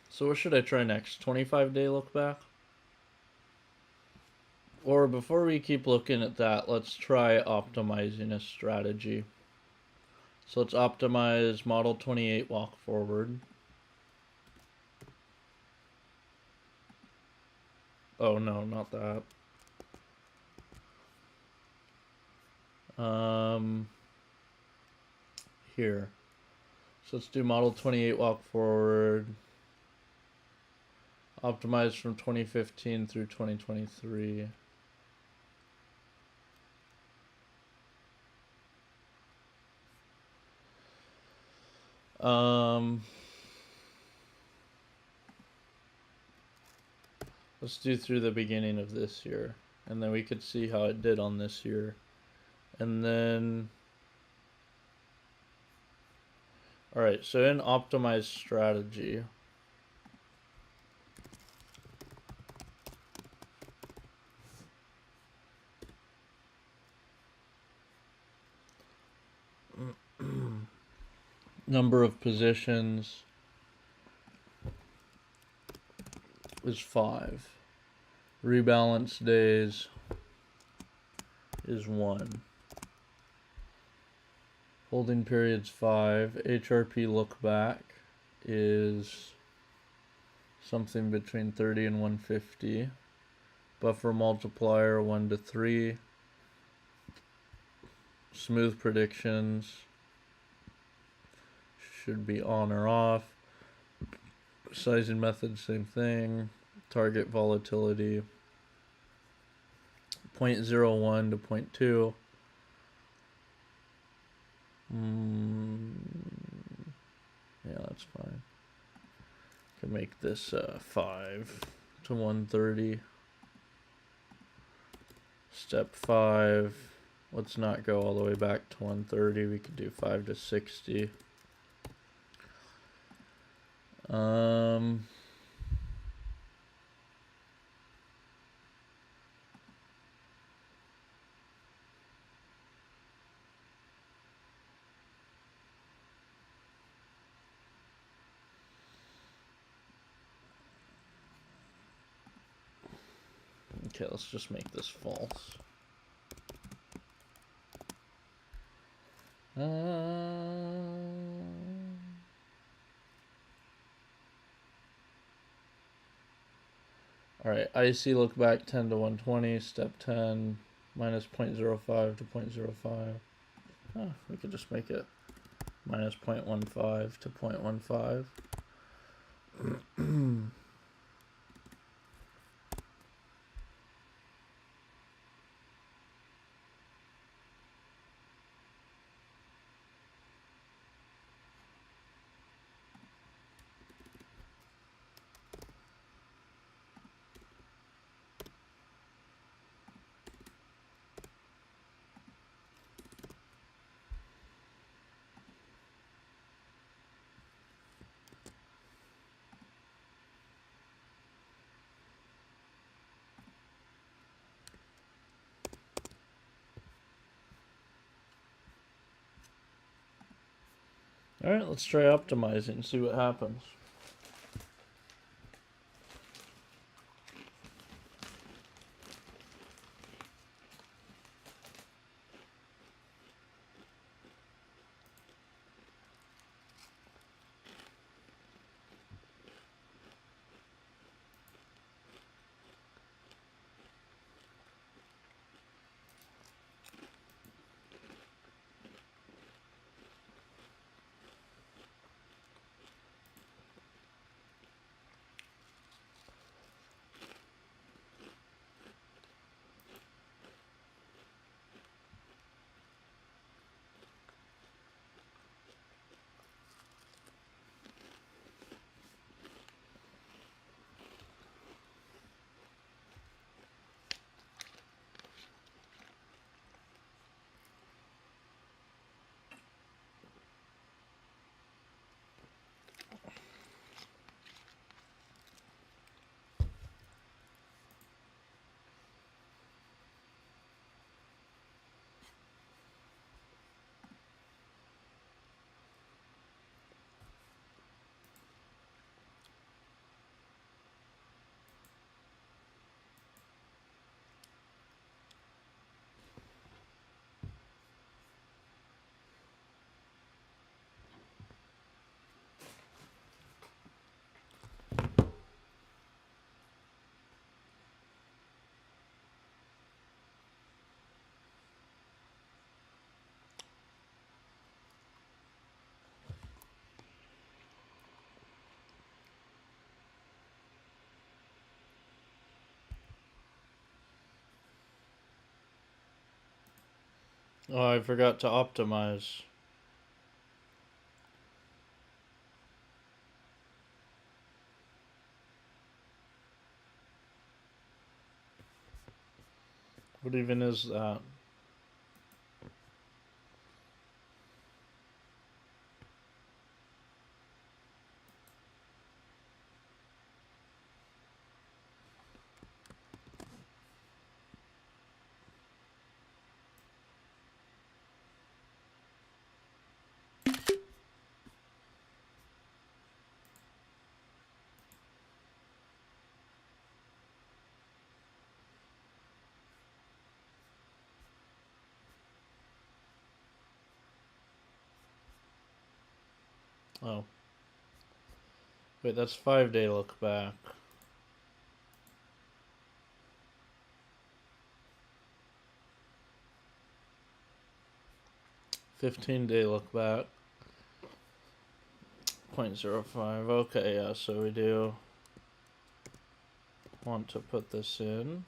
So what should I try next? 25-day look back? Or before we keep looking at that, let's try optimizing a strategy. So let's optimize model 28 walk forward. Oh no, not that. Here. So let's do model 28 walk forward. Optimized from 2015 through 2023. Let's do through the beginning of this year. And then we could see how it did on this year. And then... Alright, so in optimized strategy... number of positions is 5. Rebalance days is 1. Holding periods 5. HRP look back is something between 30 and 150. Buffer multiplier 1 to 3. Smooth predictions should be on or off. Sizing method, same thing. Target volatility 0.01 to 0.2. Yeah, that's fine. Can make this 5 to 130. Step 5. Let's not go all the way back to 130. We could do 5 to 60. Okay, let's just make this false. Alright, IC look back 10 to 120, step 10. minus 0.05 to 0.05. Oh, we could just make it minus 0.15 to 0.15. Alright, let's try optimizing and see what happens. Oh, I forgot to optimize. What even is that? Oh. Wait, that's 5-day look back. 15-day look back. 0.05. Okay, yeah, so we do want to put this in.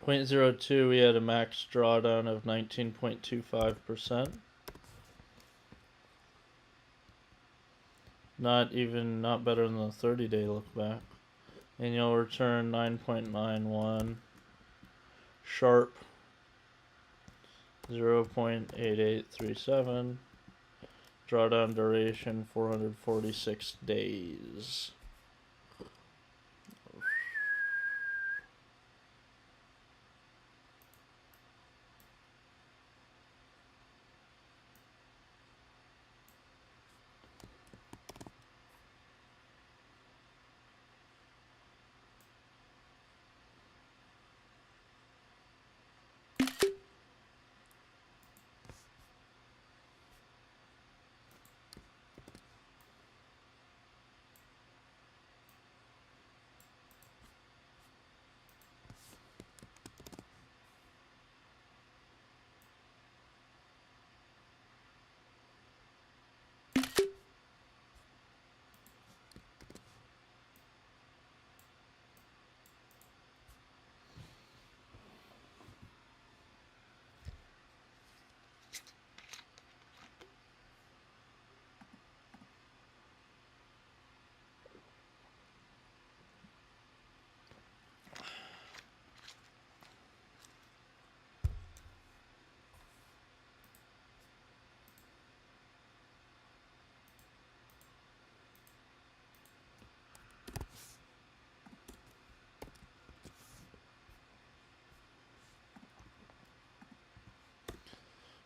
.02, we had a max drawdown of 19.25%. Not better than the 30-day look back. Annual return 9.91. Sharp 0.8837. Drawdown duration 446 days.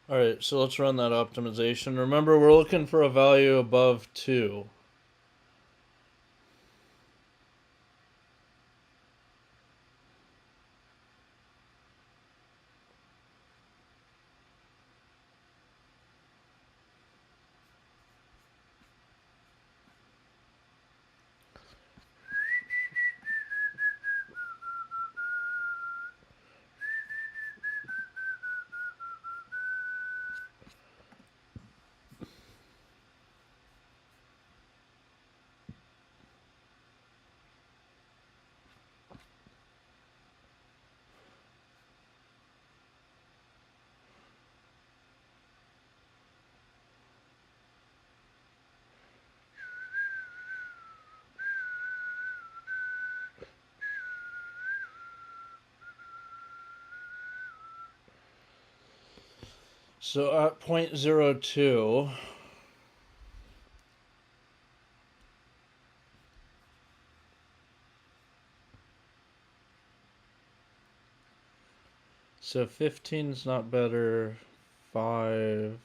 Alright, so let's run that optimization. Remember, we're looking for a value above 2. So at 0.02, so 15's not better, 5.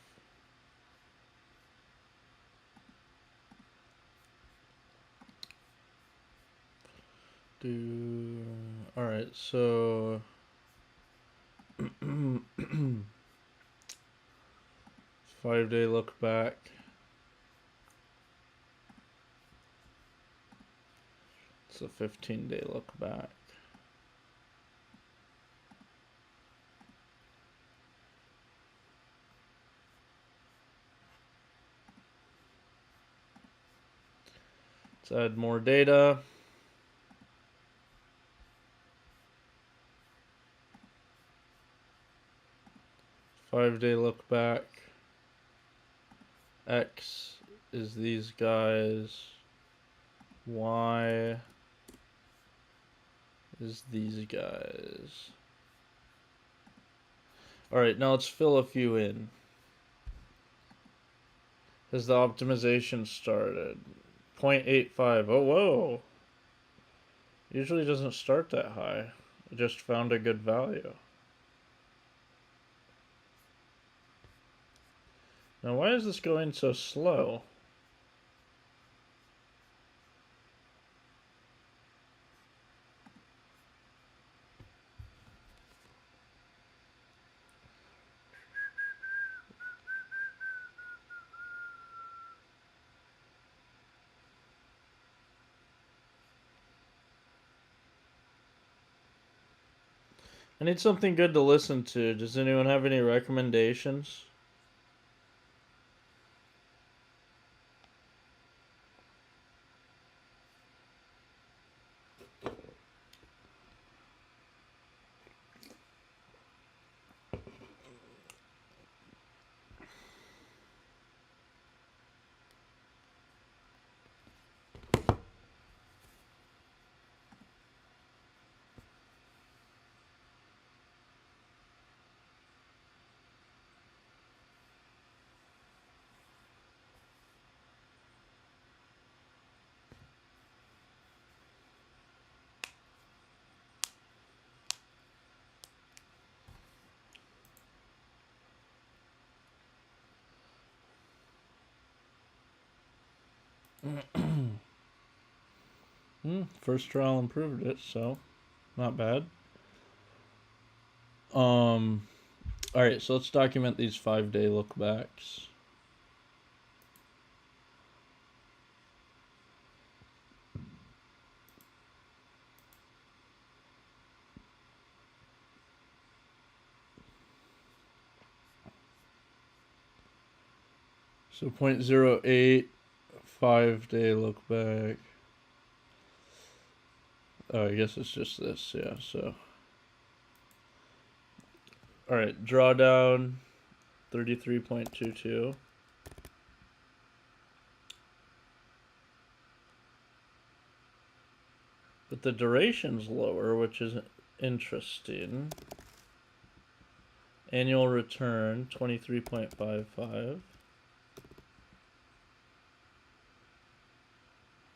Alright, so 5-day look back. It's a 15-day look back. Let's add more data. Five-day look back. X is these guys. Y is these guys. Alright, now let's fill a few in. Has the optimization started? 0.85. Oh, whoa. Usually doesn't start that high. I just found a good value. Now, why is this going so slow? I need something good to listen to. Does anyone have any recommendations? First trial improved it, so not bad. Alright, so let's document these 5-day lookbacks. So 0.08, 5-day look back. Oh, I guess it's just this, yeah, so. Alright, drawdown 33.22. But the duration's lower, which is interesting. Annual return 23.55.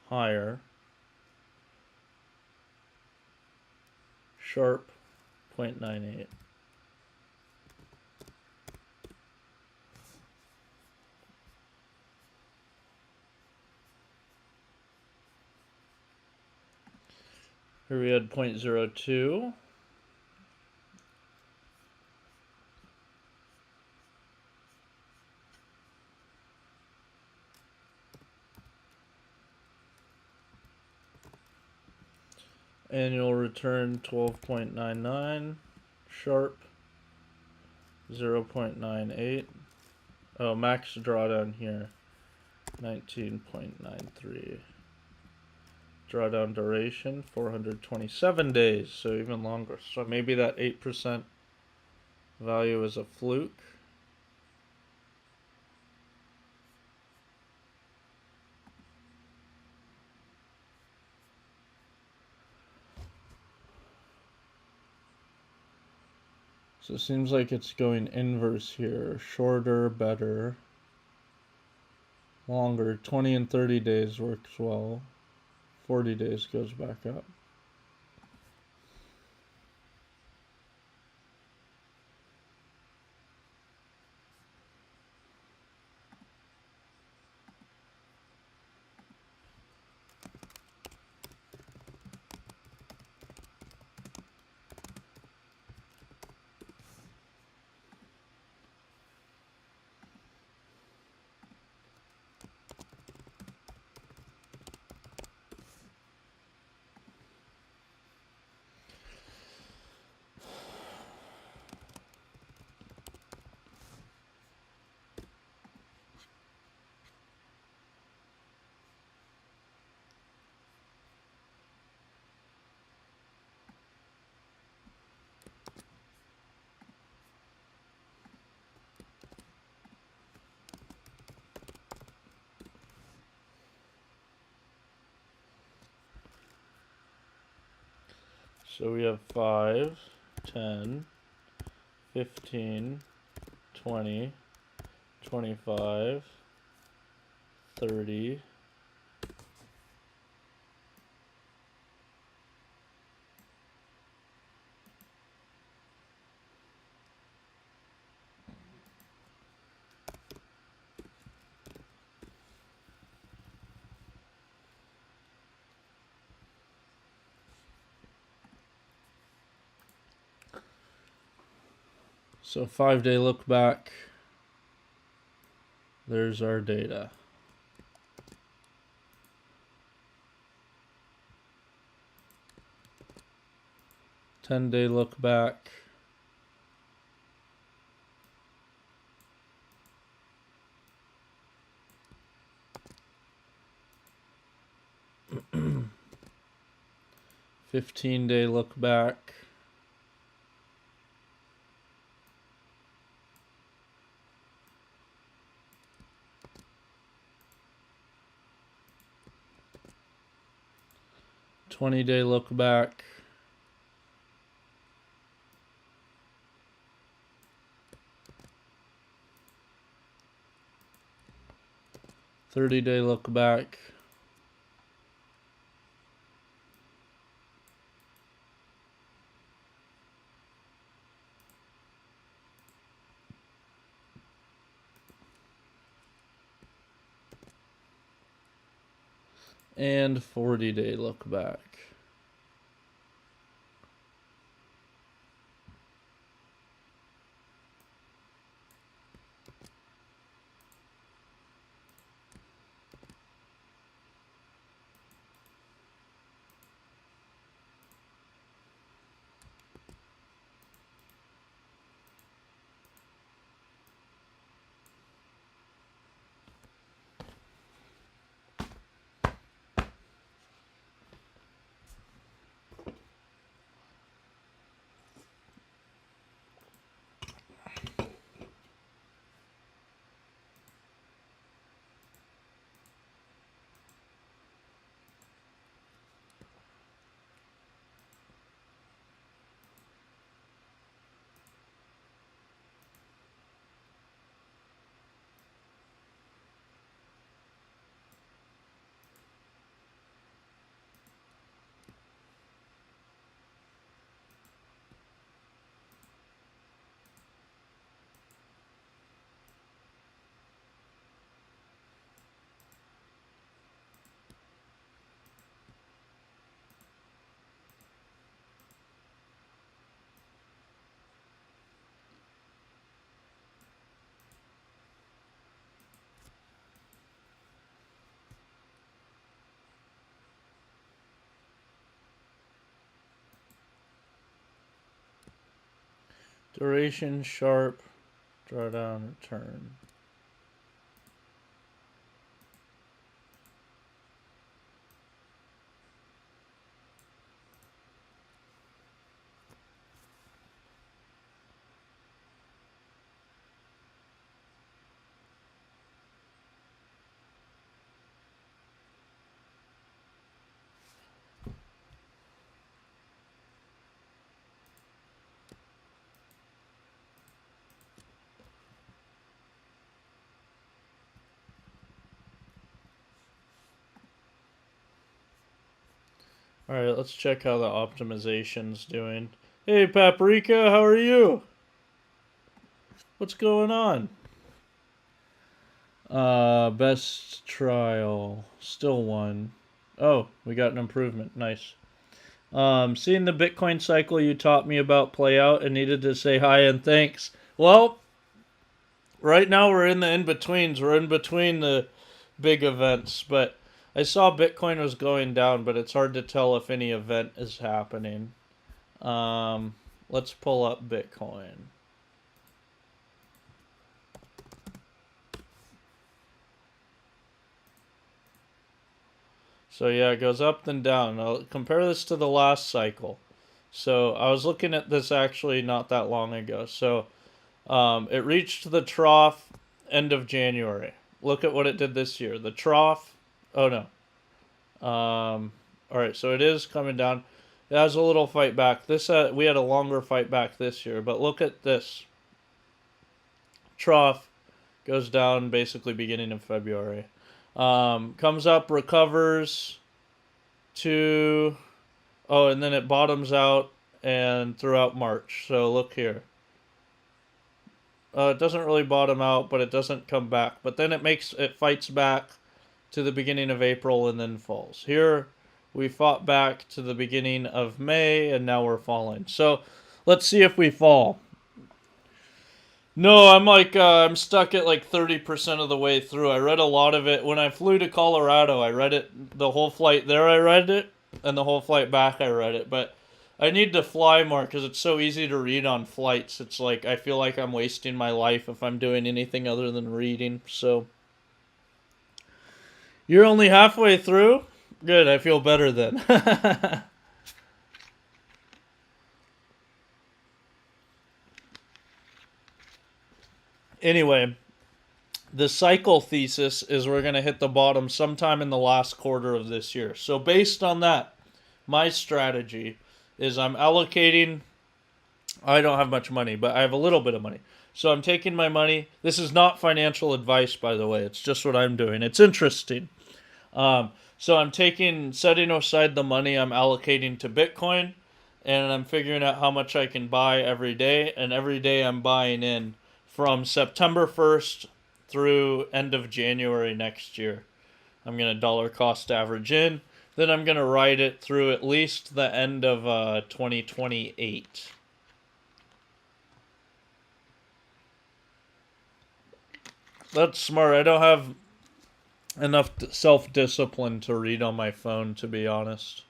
Higher. Sharp 0.98. Here we had 0.02. Annual return 12.99. Sharp 0.98. Oh, max drawdown here 19.93. Drawdown duration 427 days, so even longer. So maybe that 8% value is a fluke. So it seems like it's going inverse here. Shorter, better. Longer, 20 and 30 days works well. 40 days goes back up. So we have 5, 10, 15, 20, 25, 30. So 5-day look back. There's our data. Ten-day look back. Fifteen-day look back. 20-day look back. Thirty-day look back. and 40-day look back. Duration, sharp, drawdown, return. Alright, let's check how the optimization's doing. Hey, Paprika, how are you? What's going on? Best trial. Still one. Oh, we got an improvement. Nice. Seeing the Bitcoin cycle you taught me about play out and needed to say hi and thanks. Well, right now we're in the in-betweens. We're in between the big events, but I saw Bitcoin was going down, but it's hard to tell if any event is happening. Let's pull up Bitcoin. So yeah, it goes up and down. I'll compare this to the last cycle. So I was looking at this actually not that long ago. So it reached the trough end of January. Look at what it did this year. The trough. Oh no. All right, so it is coming down. It has a little fight back. This we had a longer fight back this year, but look at this. Trough goes down basically beginning of February. Comes up, recovers to, oh, and then it bottoms out and throughout March. So look here. It doesn't really bottom out, but it doesn't come back. But then it fights back to the beginning of April and then falls. Here we fought back to the beginning of May and now we're falling. So let's see if we fall. No, I'm stuck at like 30% of the way through. I read a lot of it. When I flew to Colorado, I read it, the whole flight there I read it, and the whole flight back I read it. But I need to fly more because it's so easy to read on flights. It's like, I feel like I'm wasting my life if I'm doing anything other than reading. So, you're only halfway through? Good, I feel better then. Anyway, the cycle thesis is we're going to hit the bottom sometime in the last quarter of this year. So based on that, my strategy is I'm allocating, I don't have much money, but I have a little bit of money. So I'm taking my money. This is not financial advice, by the way. It's just what I'm doing. It's interesting. So I'm setting aside the money I'm allocating to Bitcoin, and I'm figuring out how much I can buy every day. And every day I'm buying in from September 1st through end of January next year. I'm going to dollar cost average in. Then I'm going to ride it through at least the end of 2028. That's smart. I don't have enough self-discipline to read on my phone, to be honest.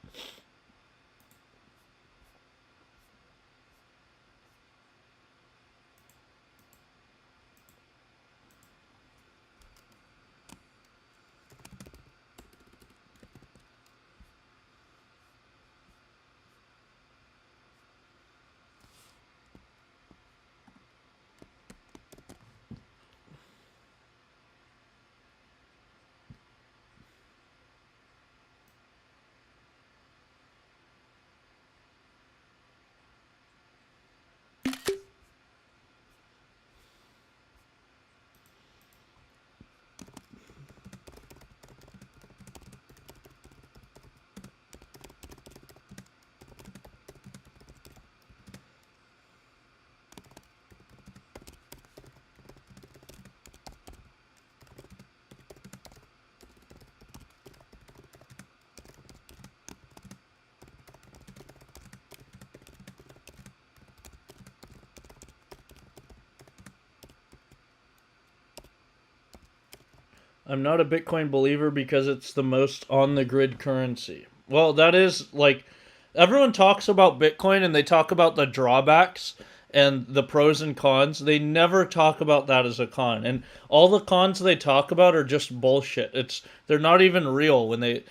I'm not a Bitcoin believer because it's the most on the grid currency. Well, that is like everyone talks about Bitcoin and they talk about the drawbacks and the pros and cons. They never talk about that as a con. And all the cons they talk about are just bullshit. They're not even real when they'll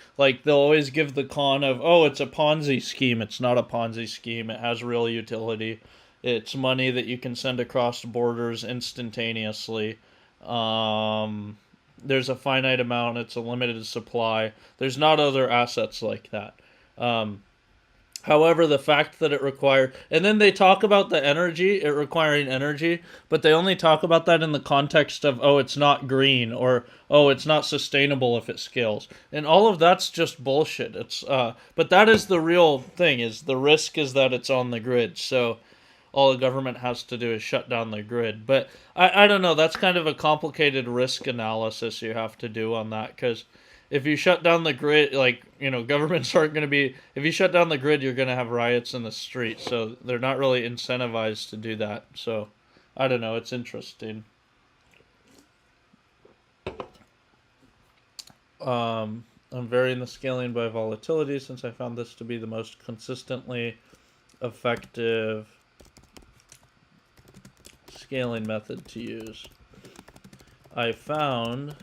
always give the con of, "Oh, it's a Ponzi scheme." It's not a Ponzi scheme. It has real utility. It's money that you can send across borders instantaneously. There's a finite amount. It's a limited supply. There's not other assets like that. However, the fact that it required, and then they talk about the energy, it requiring energy, but they only talk about that in the context of, oh, it's not green, or oh, it's not sustainable if it scales, and all of that's just bullshit. But that is the real thing. Is the risk is that it's on the grid, so all the government has to do is shut down the grid. But I don't know. That's kind of a complicated risk analysis you have to do on that, because if you shut down the grid, governments aren't going to be. If you shut down the grid, you're going to have riots in the street. So they're not really incentivized to do that. So I don't know. It's interesting. I'm varying the scaling by volatility since I found this to be the most consistently effective scaling method to use. I found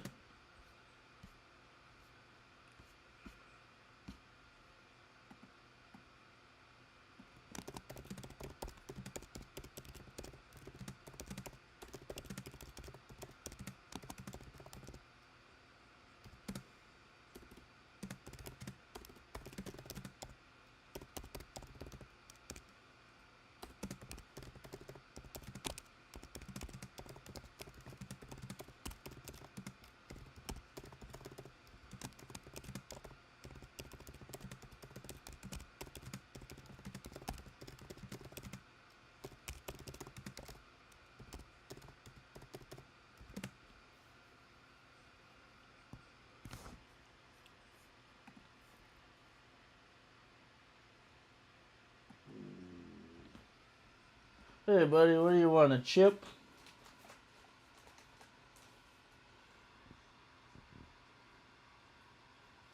Hey, buddy, what do you want, a chip?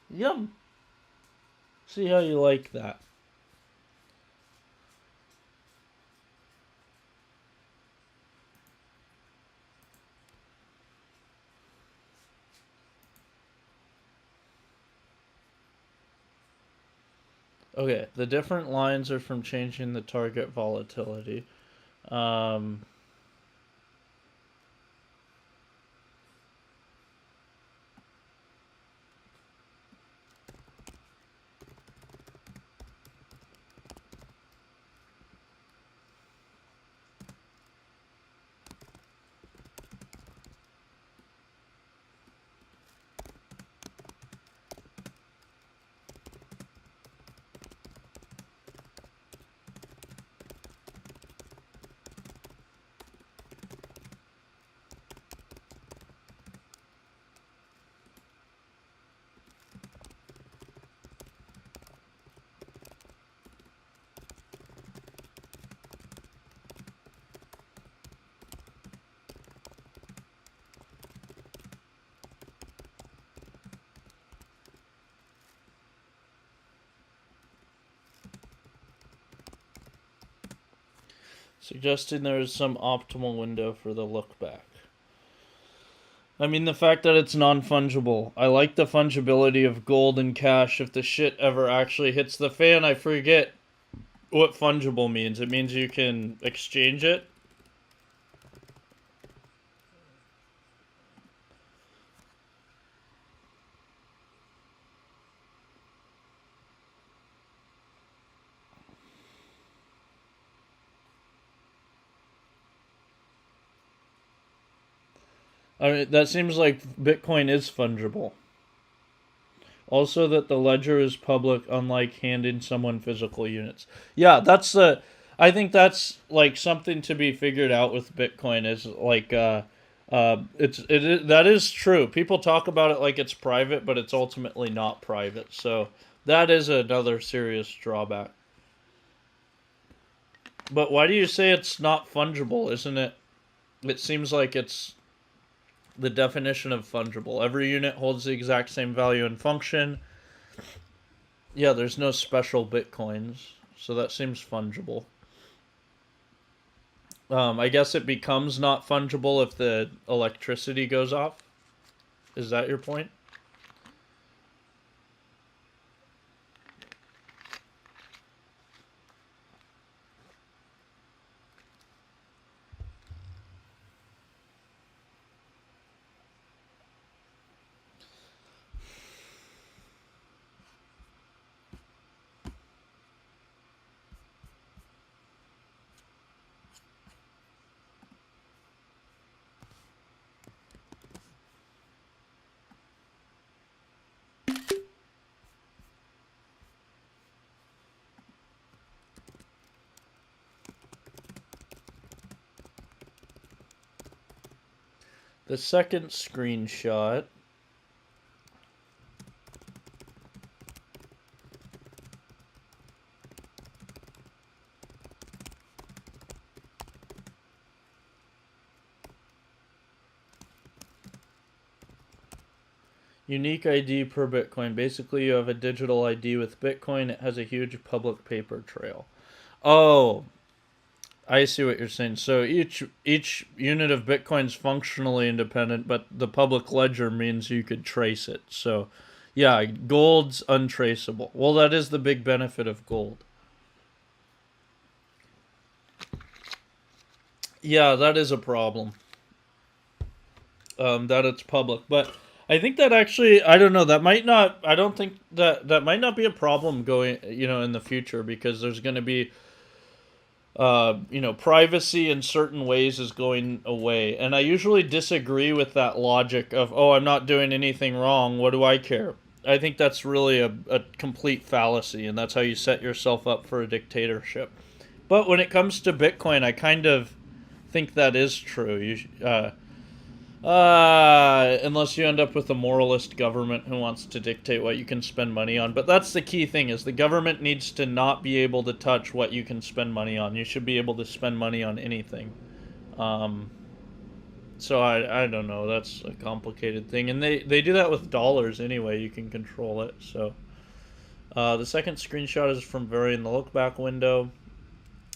Yum. See how you like that. Okay, the different lines are from changing the target volatility. Um, Suggesting there is some optimal window for the look back. I mean, the fact that it's non-fungible. I like the fungibility of gold and cash. If the shit ever actually hits the fan, I forget what fungible means. It means you can exchange it. I mean, that seems like Bitcoin is fungible. Also, that the ledger is public, unlike handing someone physical units. Yeah, that's the. I think that's like something to be figured out with Bitcoin. Is like, that is true. People talk about it like it's private, but it's ultimately not private. So that is another serious drawback. But why do you say it's not fungible? Isn't it? It seems like it's the definition of fungible. Every unit holds the exact same value and function. Yeah, there's no special bitcoins, so that seems fungible. I guess it becomes not fungible if the electricity goes off. Is that your point? The second screenshot. Unique ID per Bitcoin. Basically, you have a digital ID with Bitcoin. It has a huge public paper trail. Oh, I see what you're saying. So each unit of Bitcoin is functionally independent, but the public ledger means you could trace it. So, yeah, gold's untraceable. Well, that is the big benefit of gold. Yeah, that is a problem. That it's public, but I think that actually, I don't know. That might not. I don't think that might not be a problem going. In the future, because there's going to be privacy in certain ways is going away. And I usually disagree with that logic of, oh, I'm not doing anything wrong. What do I care? I think that's really a complete fallacy, and that's how you set yourself up for a dictatorship. But when it comes to Bitcoin, I kind of think that is true. Unless you end up with a moralist government who wants to dictate what you can spend money on. But that's the key thing, is the government needs to not be able to touch what you can spend money on. You should be able to spend money on anything. Um, so I don't know. That's a complicated thing. And they do that with dollars anyway. You can control it. So the second screenshot is from varying the look back window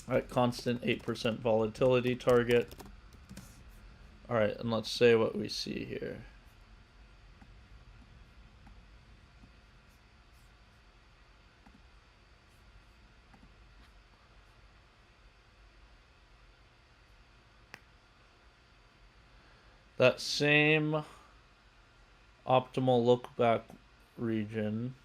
at constant 8% volatility target. Alright, and let's say what we see here. That same optimal look back region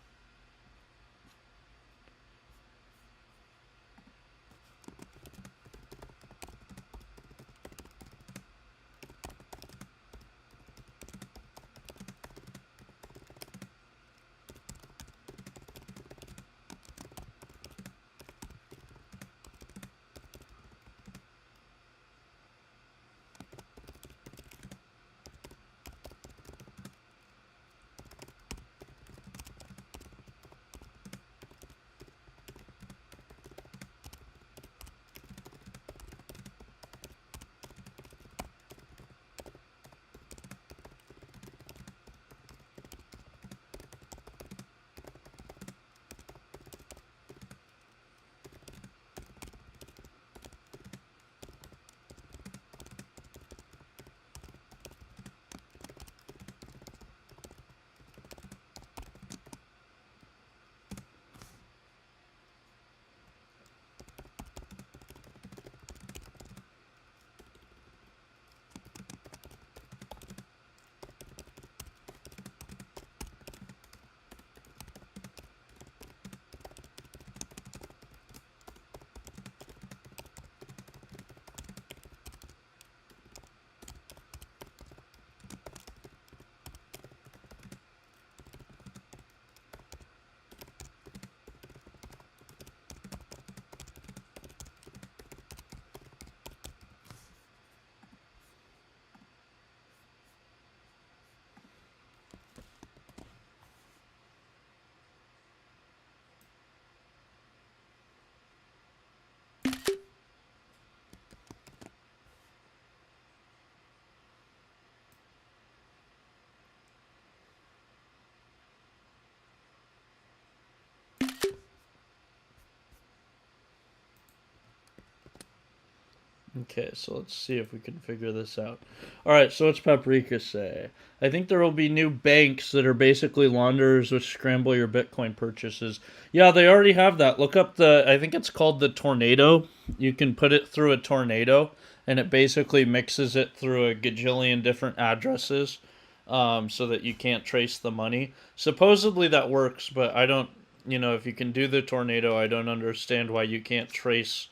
Okay, so let's see if we can figure this out. All right, so what's Paprika say? I think there will be new banks that are basically launderers which scramble your Bitcoin purchases. Yeah, they already have that. Look up I think it's called the Tornado. You can put it through a tornado, and it basically mixes it through a gajillion different addresses so that you can't trace the money. Supposedly that works, but I don't, if you can do the tornado, I don't understand why you can't trace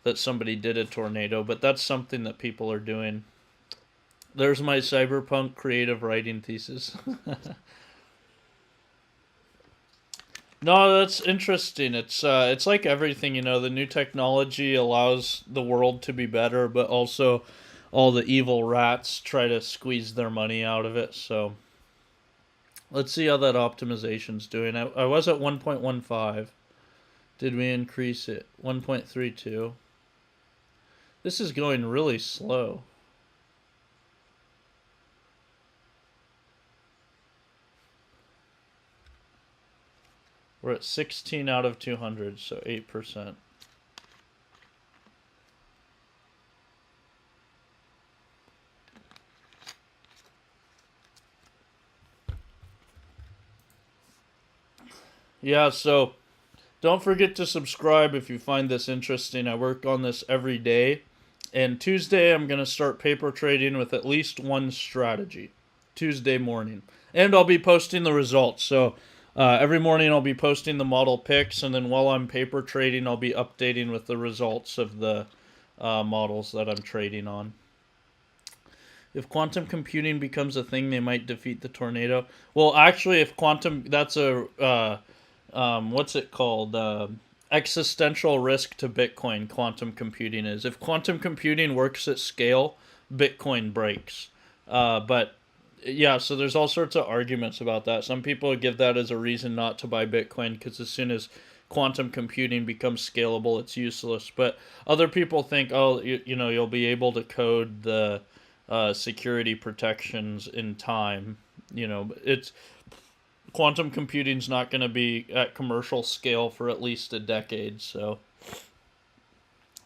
that somebody did a tornado, but that's something that people are doing. There's my cyberpunk creative writing thesis. No, that's interesting. It's like everything, the new technology allows the world to be better, but also all the evil rats try to squeeze their money out of it. So let's see how that optimization's doing. I was at 1.15. Did we increase it? 1.32. This is going really slow. We're at 16 out of 200, so 8%. Yeah, so don't forget to subscribe if you find this interesting. I work on this every day. And Tuesday, I'm going to start paper trading with at least one strategy. Tuesday morning. And I'll be posting the results. So every morning, I'll be posting the model picks. And then while I'm paper trading, I'll be updating with the results of the models that I'm trading on. If quantum computing becomes a thing, they might defeat the tornado. Well, actually, if quantum, that's a what's it called? Existential risk to Bitcoin. Quantum computing is. If quantum computing works at scale, Bitcoin breaks. But yeah, so there's all sorts of arguments about that. Some people give that as a reason not to buy Bitcoin because as soon as quantum computing becomes scalable, it's useless. But other people think, oh, you'll be able to code the security protections in time. It's quantum computing's not going to be at commercial scale for at least a decade, so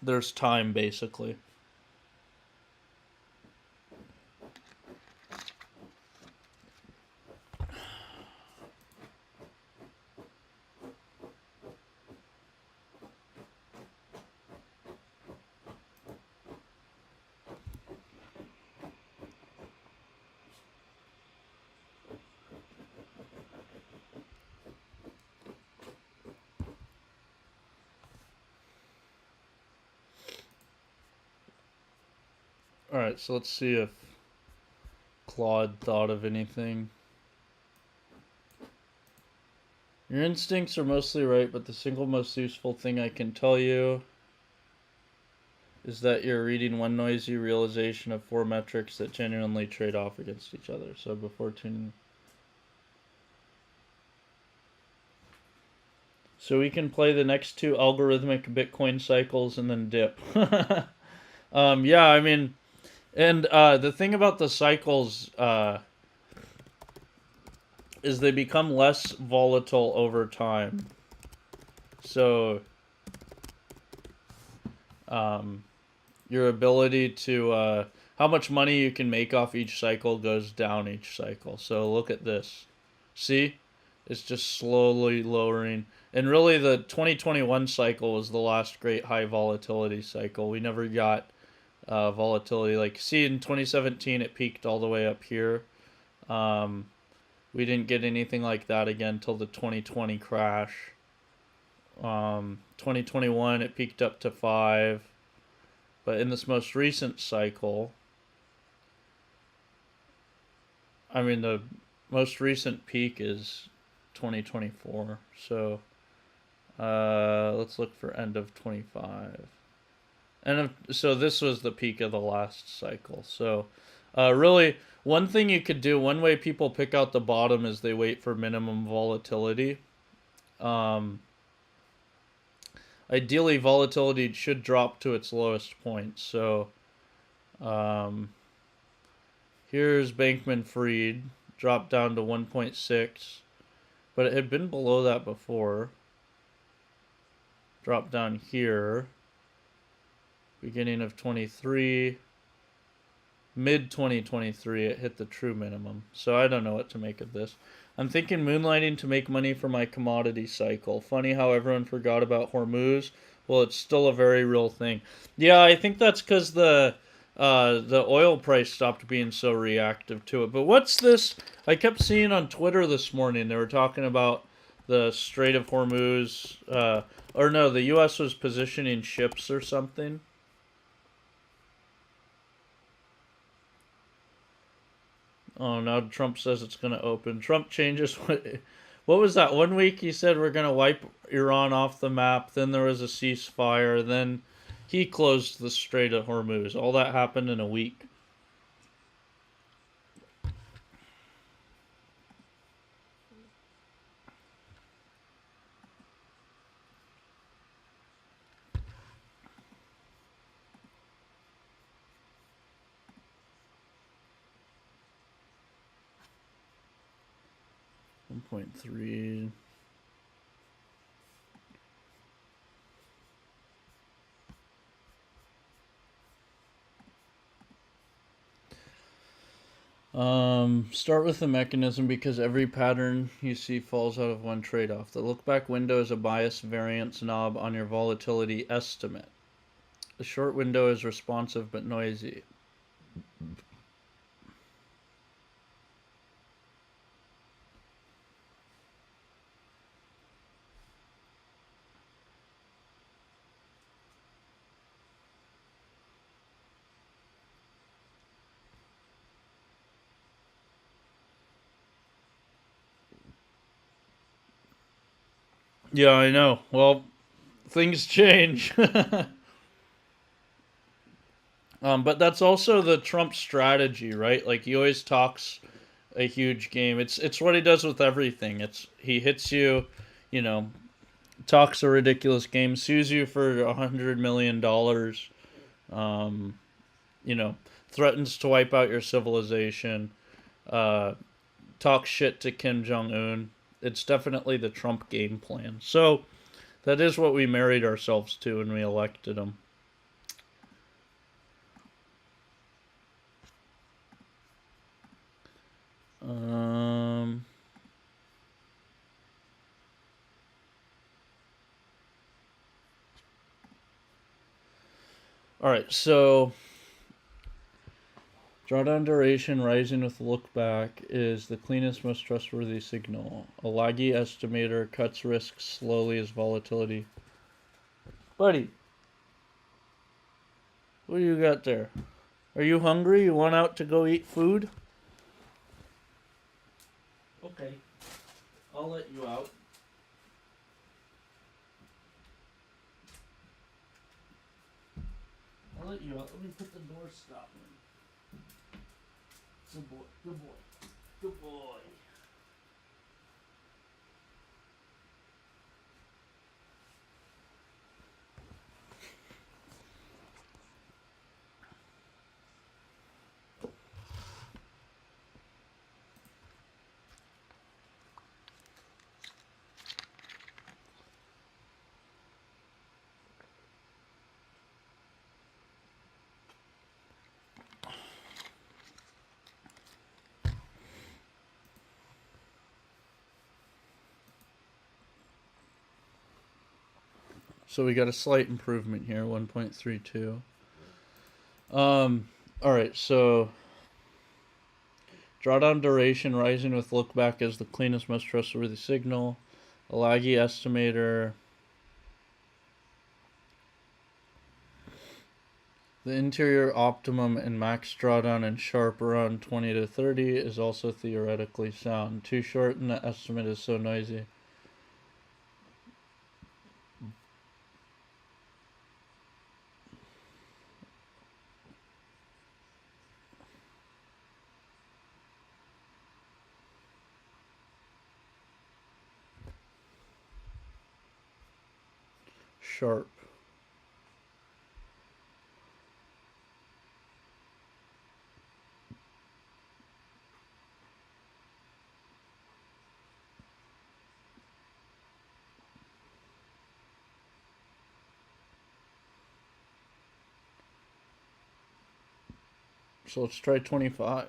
there's time basically. All right, so let's see if Claude thought of anything. Your instincts are mostly right, but the single most useful thing I can tell you is that you're reading one noisy realization of four metrics that genuinely trade off against each other. So before tuning. So we can play the next two algorithmic Bitcoin cycles and then dip. Yeah, I mean, and the thing about the cycles is they become less volatile over time. So your ability to how much money you can make off each cycle goes down each cycle. So look at this. See? It's just slowly lowering. And really the 2021 cycle was the last great high volatility cycle. We never got volatility. Like, see, in 2017 it peaked all the way up here. We didn't get anything like that again until the 2020 crash. 2021 it peaked up to 5. But in this most recent cycle, I mean, the most recent peak is 2024. So let's look for end of 25. So this was the peak of the last cycle. So really, one thing you could do, one way people pick out the bottom is they wait for minimum volatility. Ideally, volatility should drop to its lowest point. So here's Bankman-Fried, dropped down to 1.6, but it had been below that before. Drop down here. beginning of 23, mid 2023, it hit the true minimum. So I don't know what to make of this. I'm thinking moonlighting to make money for my commodity cycle. Funny how everyone forgot about Hormuz. Well, it's still a very real thing. Yeah, I think that's because the oil price stopped being so reactive to it. But what's this? I kept seeing on Twitter this morning they were talking about the Strait of Hormuz, or no, the U.S. was positioning ships or something. Oh, now Trump says it's going to open. Trump changes what was that? One week he said we're going to wipe Iran off the map. Then there was a ceasefire. Then he closed the Strait of Hormuz. All that happened in a week. One point three. Start with the mechanism because every pattern you see falls out of one trade-off. The look-back window is a bias variance knob on your volatility estimate. The short window is responsive but noisy. Yeah, I know. Well, things change. But that's also the Trump strategy, right? Like he always talks a huge game. It's what he does with everything. It's he hits you, you know, talks a ridiculous game, sues you for $100 million. Um, you know, threatens to wipe out your civilization. Uh, talks shit to Kim Jong Un. It's definitely the Trump game plan. So that is what we married ourselves to when we elected him. Um, all right, so drawdown duration rising with look back is the cleanest, most trustworthy signal. A laggy estimator cuts risks slowly as volatility. Buddy, what do you got there? Are you hungry? You want out to go eat food? Okay, I'll let you out. I'll let you out. Let me put the door stop in. Good boy. Good boy. Good boy. So we got a slight improvement here, 1.32. All right, so drawdown duration rising with look back as the cleanest, most trustworthy signal. A laggy estimator. The interior optimum and max drawdown and sharp around 20 to 30 is also theoretically sound. Too short and the estimate is so noisy. Sharp. So let's try 25.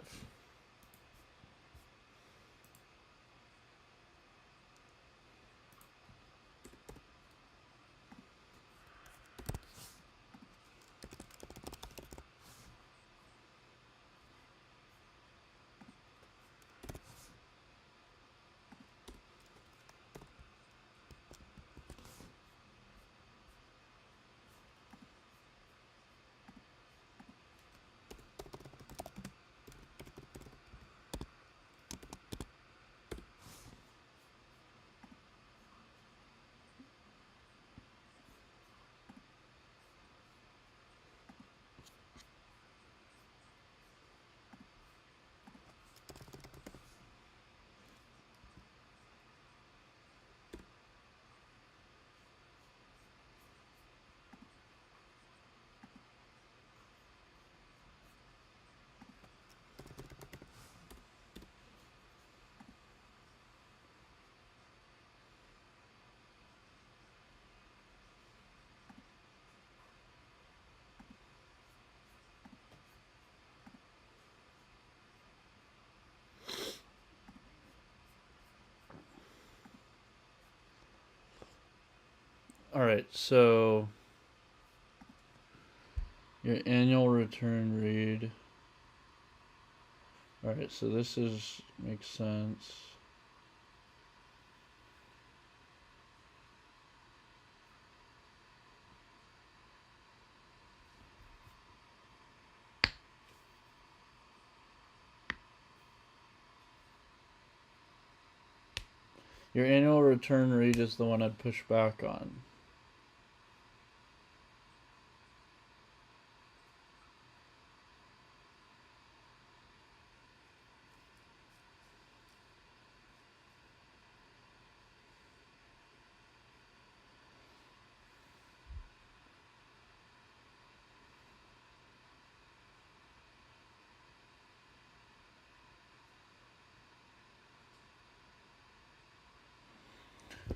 All right, so your annual return read. All right, so this is makes sense. Your annual return read is the one I'd push back on.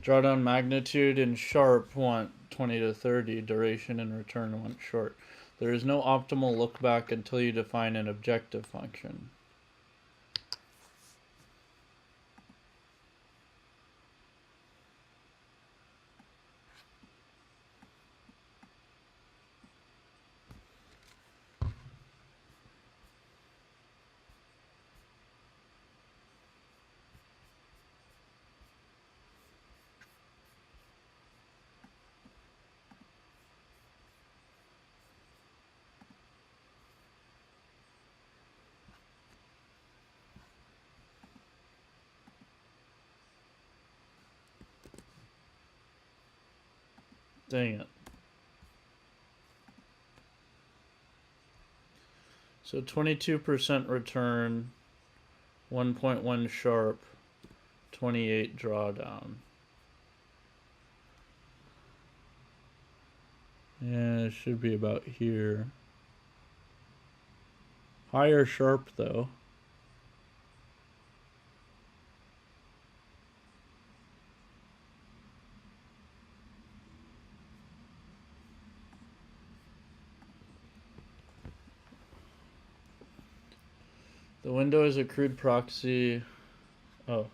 Drawdown magnitude and Sharp want 20 to 30. Duration and return want short. There is no optimal lookback until you define an objective function. Dang it. So 22% return, 1.1 Sharp, 28 drawdown. Yeah, it should be about here. Higher Sharp though. The window is a crude proxy. Oh.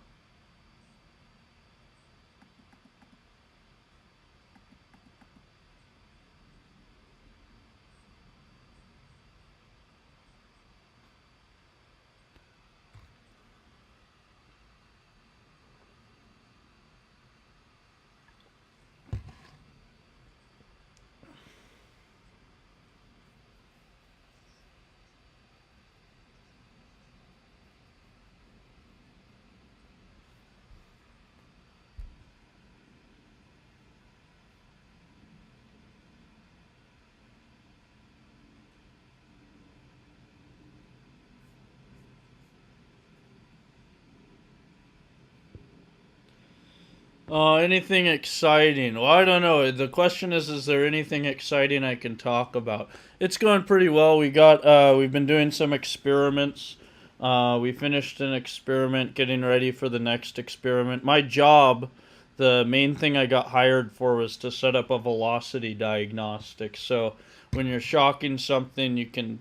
Anything exciting? Well, I don't know. The question is there anything exciting I can talk about? It's going pretty well. We've been doing some experiments. We finished an experiment, getting ready for the next experiment. My job, the main thing I got hired for was to set up a velocity diagnostic. So when you're shocking something, you can,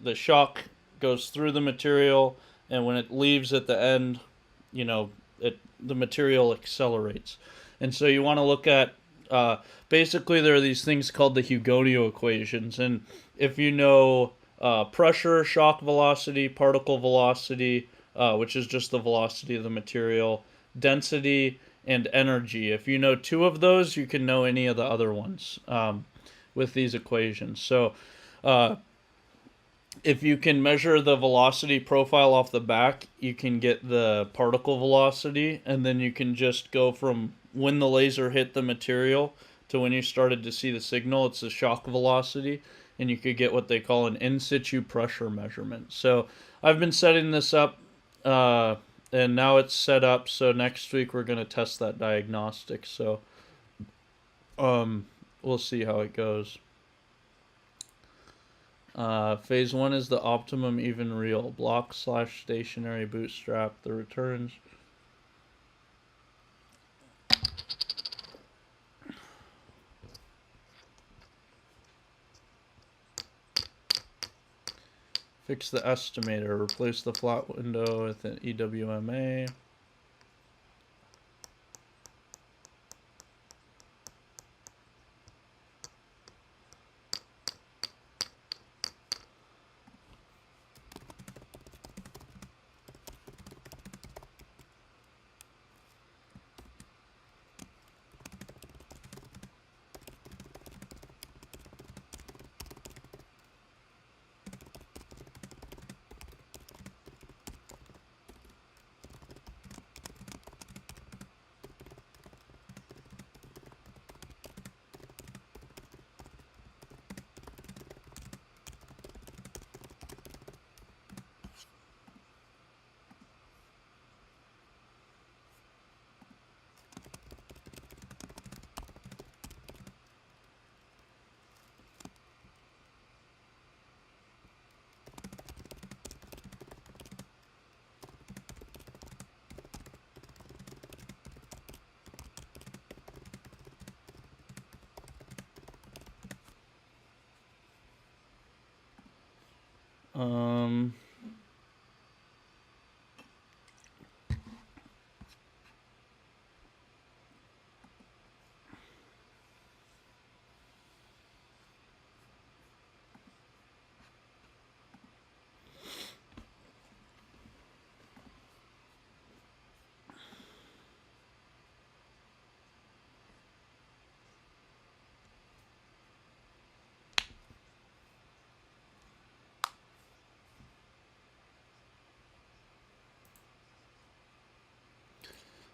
the shock goes through the material, and when it leaves at the end, the material accelerates. And so you want to look at basically there are these things called the Hugonio equations, and if you know pressure, shock velocity, particle velocity, which is just the velocity of the material, density, and energy. If you know two of those, you can know any of the other ones with these equations. So uh, if you can measure the velocity profile off the back, you can get the particle velocity, and then you can just go from when the laser hit the material to when you started to see the signal. It's the shock velocity, and you could get what they call an in situ pressure measurement. So I've been setting this up, and now it's set up. So next week we're going to test that diagnostic. So we'll see how it goes. Phase 1 is the optimum even real. Block / stationary bootstrap. The returns. Fix the estimator. Replace the flat window with an EWMA. Um,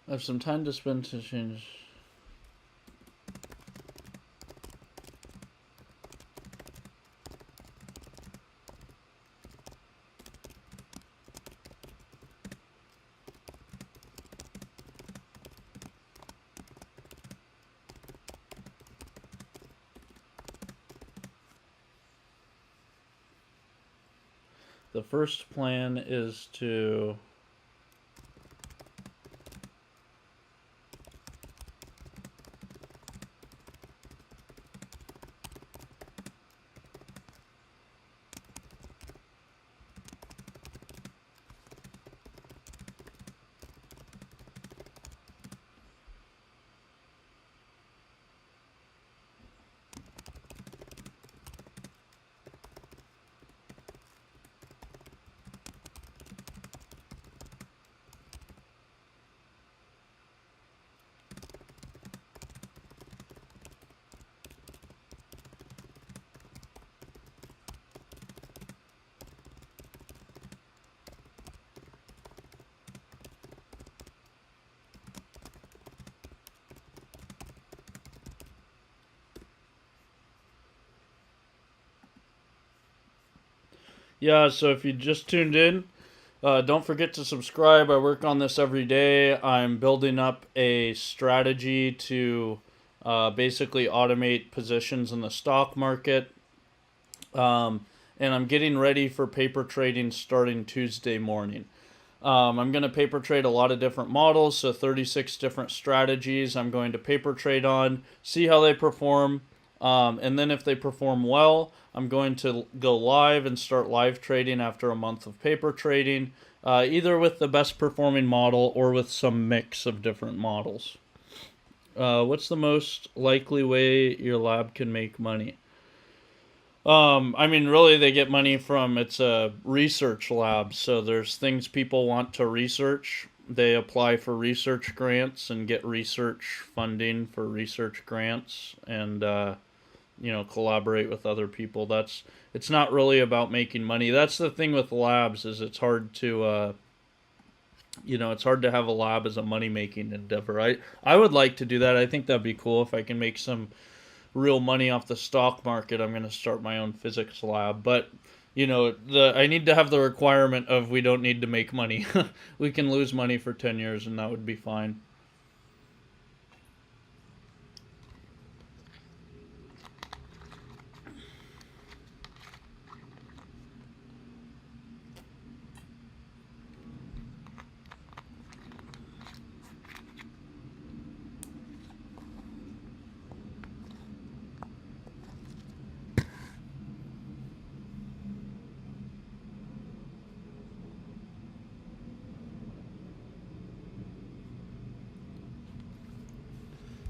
I have some time to spend to change. The first plan is to Yeah, so if you just tuned in, don't forget to subscribe. I work on this every day. I'm building up a strategy to basically automate positions in the stock market. And I'm getting ready for paper trading starting Tuesday morning. I'm going to paper trade a lot of different models, so 36 different strategies I'm going to paper trade on, see how they perform, And then if they perform well, I'm going to go live and start live trading after a month of paper trading, either with the best performing model or with some mix of different models. What's the most likely way your lab can make money? I mean, really, they get money from it's a research lab, so there's things people want to research. They apply for research grants and get research funding for research grants, and collaborate with other people. It's not really about making money. That's the thing with labs is it's hard to it's hard to have a lab as a money making endeavor. I would like to do that. I think that'd be cool if I can make some real money off the stock market. I'm going to start my own physics lab, but the I need to have the requirement of we don't need to make money. We can lose money for 10 years and that would be fine.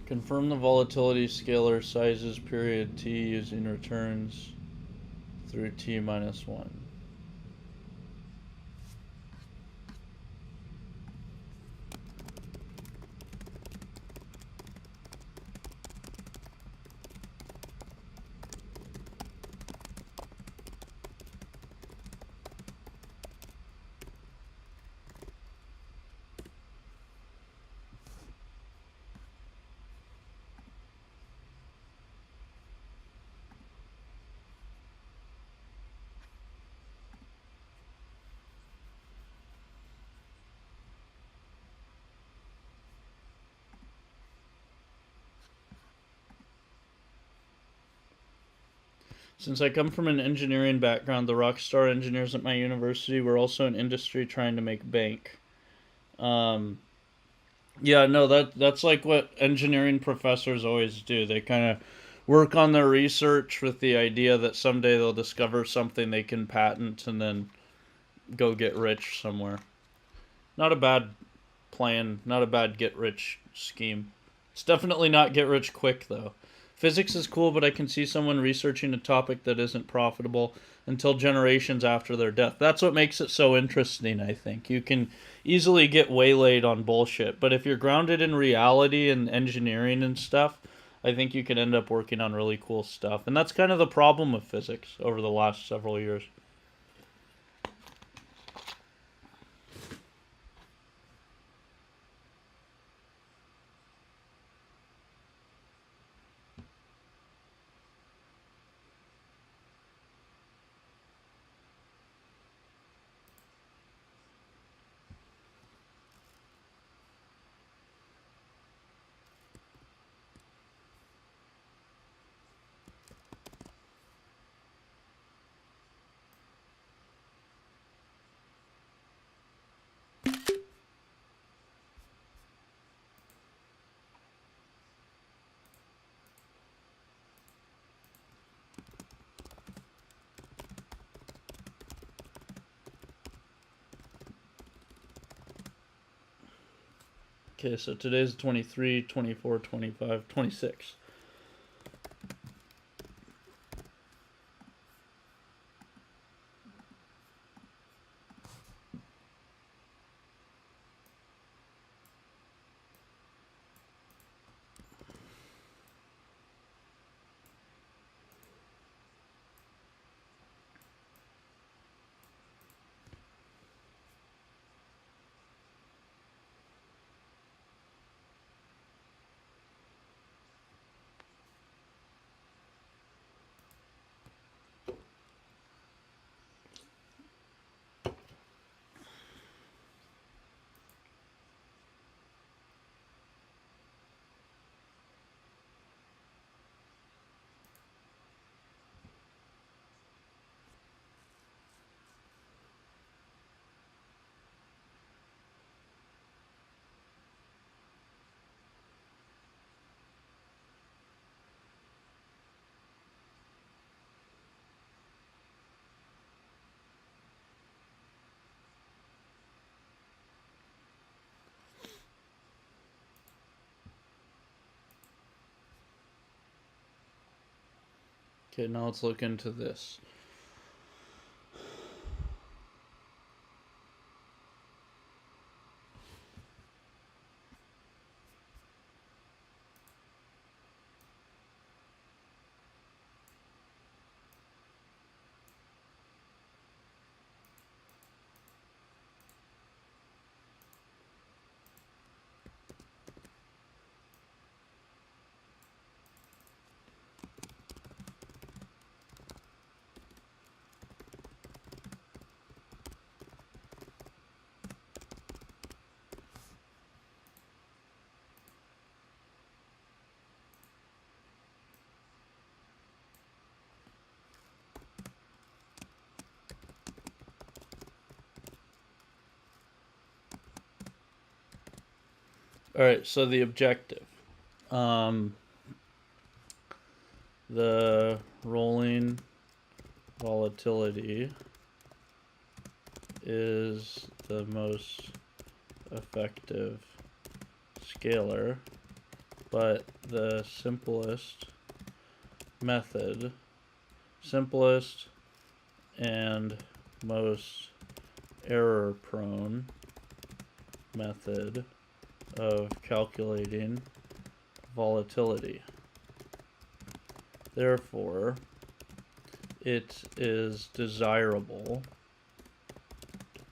Confirm the volatility scalar sizes period t using returns through t minus 1. Since I come from an engineering background, the rock star engineers at my university were also in industry trying to make bank. Um, yeah, no, that's like what engineering professors always do. They kind of work on their research with the idea that someday they'll discover something they can patent and then go get rich somewhere. Not a bad plan, not a bad get rich scheme. It's definitely not get rich quick though. Physics is cool, but I can see someone researching a topic that isn't profitable until generations after their death. That's what makes it so interesting, I think. You can easily get waylaid on bullshit, but if you're grounded in reality and engineering and stuff, I think you can end up working on really cool stuff. And that's kind of the problem with physics over the last several years. Okay, so today's 23, 24, 25, 26. Okay, now let's look into this. All right, so the objective. The rolling volatility is the most effective scalar, but the simplest and most error prone method of calculating volatility. Therefore, it is desirable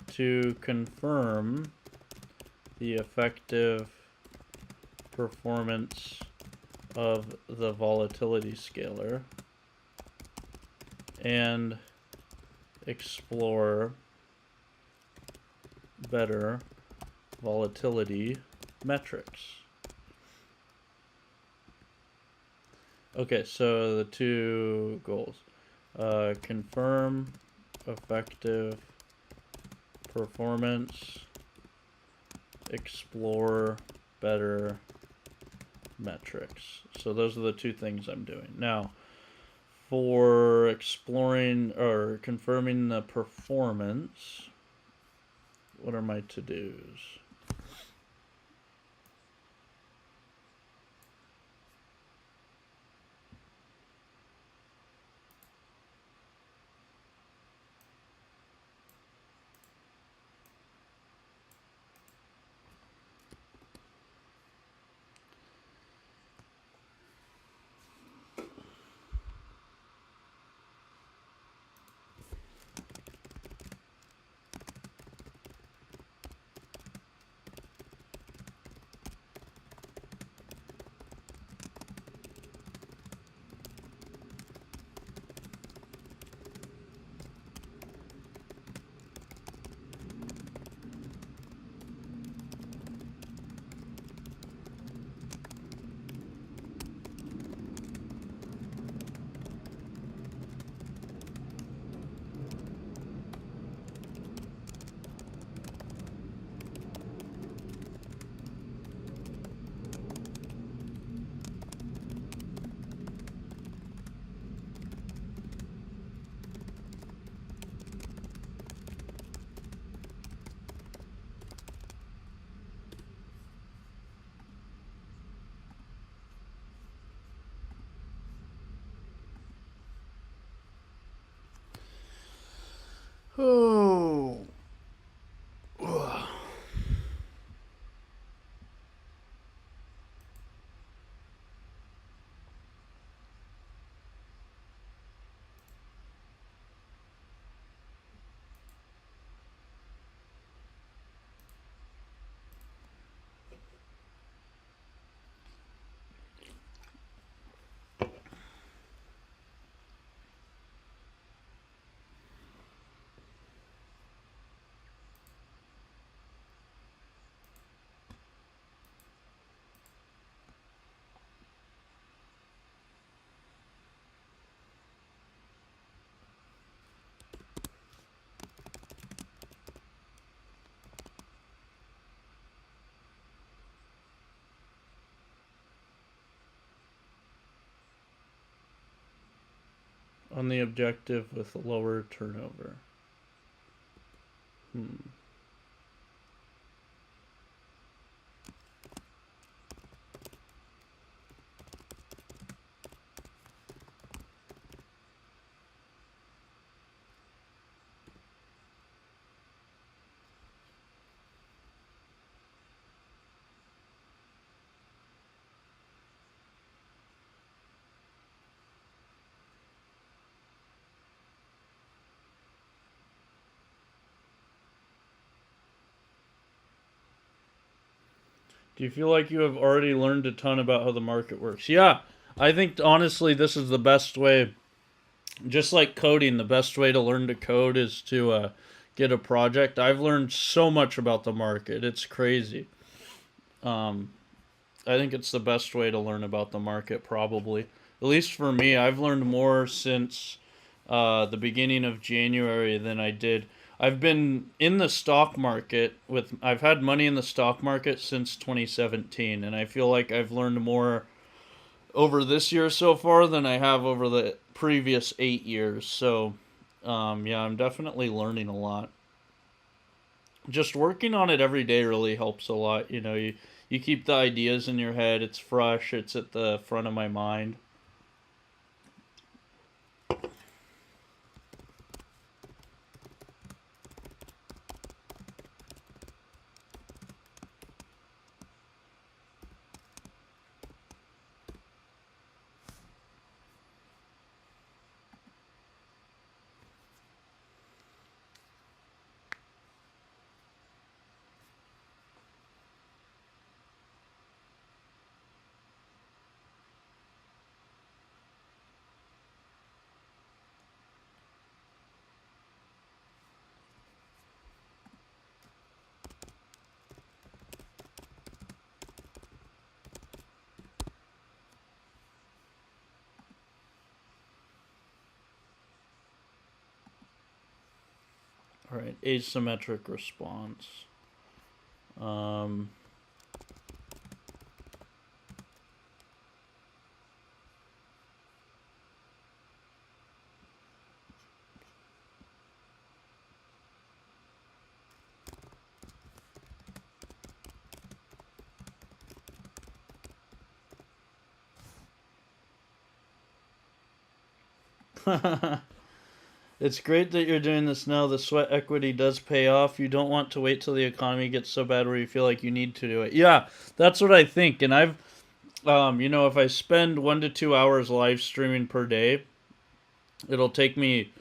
to confirm the effective performance of the volatility scalar and explore better volatility metrics. Okay, so the two goals. Confirm effective performance, explore better metrics. So those are the two things I'm doing. Now, for exploring or confirming the performance, what are my to-dos? Oh. On the objective with lower turnover. Do you feel like you have already learned a ton about how the market works? Yeah, I think honestly this is the best way. Just like coding, the best way to learn to code is to get a project. I've learned so much about the market. It's crazy. Um, I think it's the best way to learn about the market, probably. At least for me, I've learned more since the beginning of January than I did. I've been in the stock market with. I've had money in the stock market since 2017, and I feel like I've learned more over this year so far than I have over the previous 8 years. So, yeah, I'm definitely learning a lot. Just working on it every day really helps a lot. You keep the ideas in your head. It's fresh. It's at the front of my mind. All right, asymmetric response. Um, it's great that you're doing this now. The sweat equity does pay off. You don't want to wait till the economy gets so bad where you feel like you need to do it. Yeah, that's what I think. And if I spend 1 to 2 hours live streaming per day, it'll take me,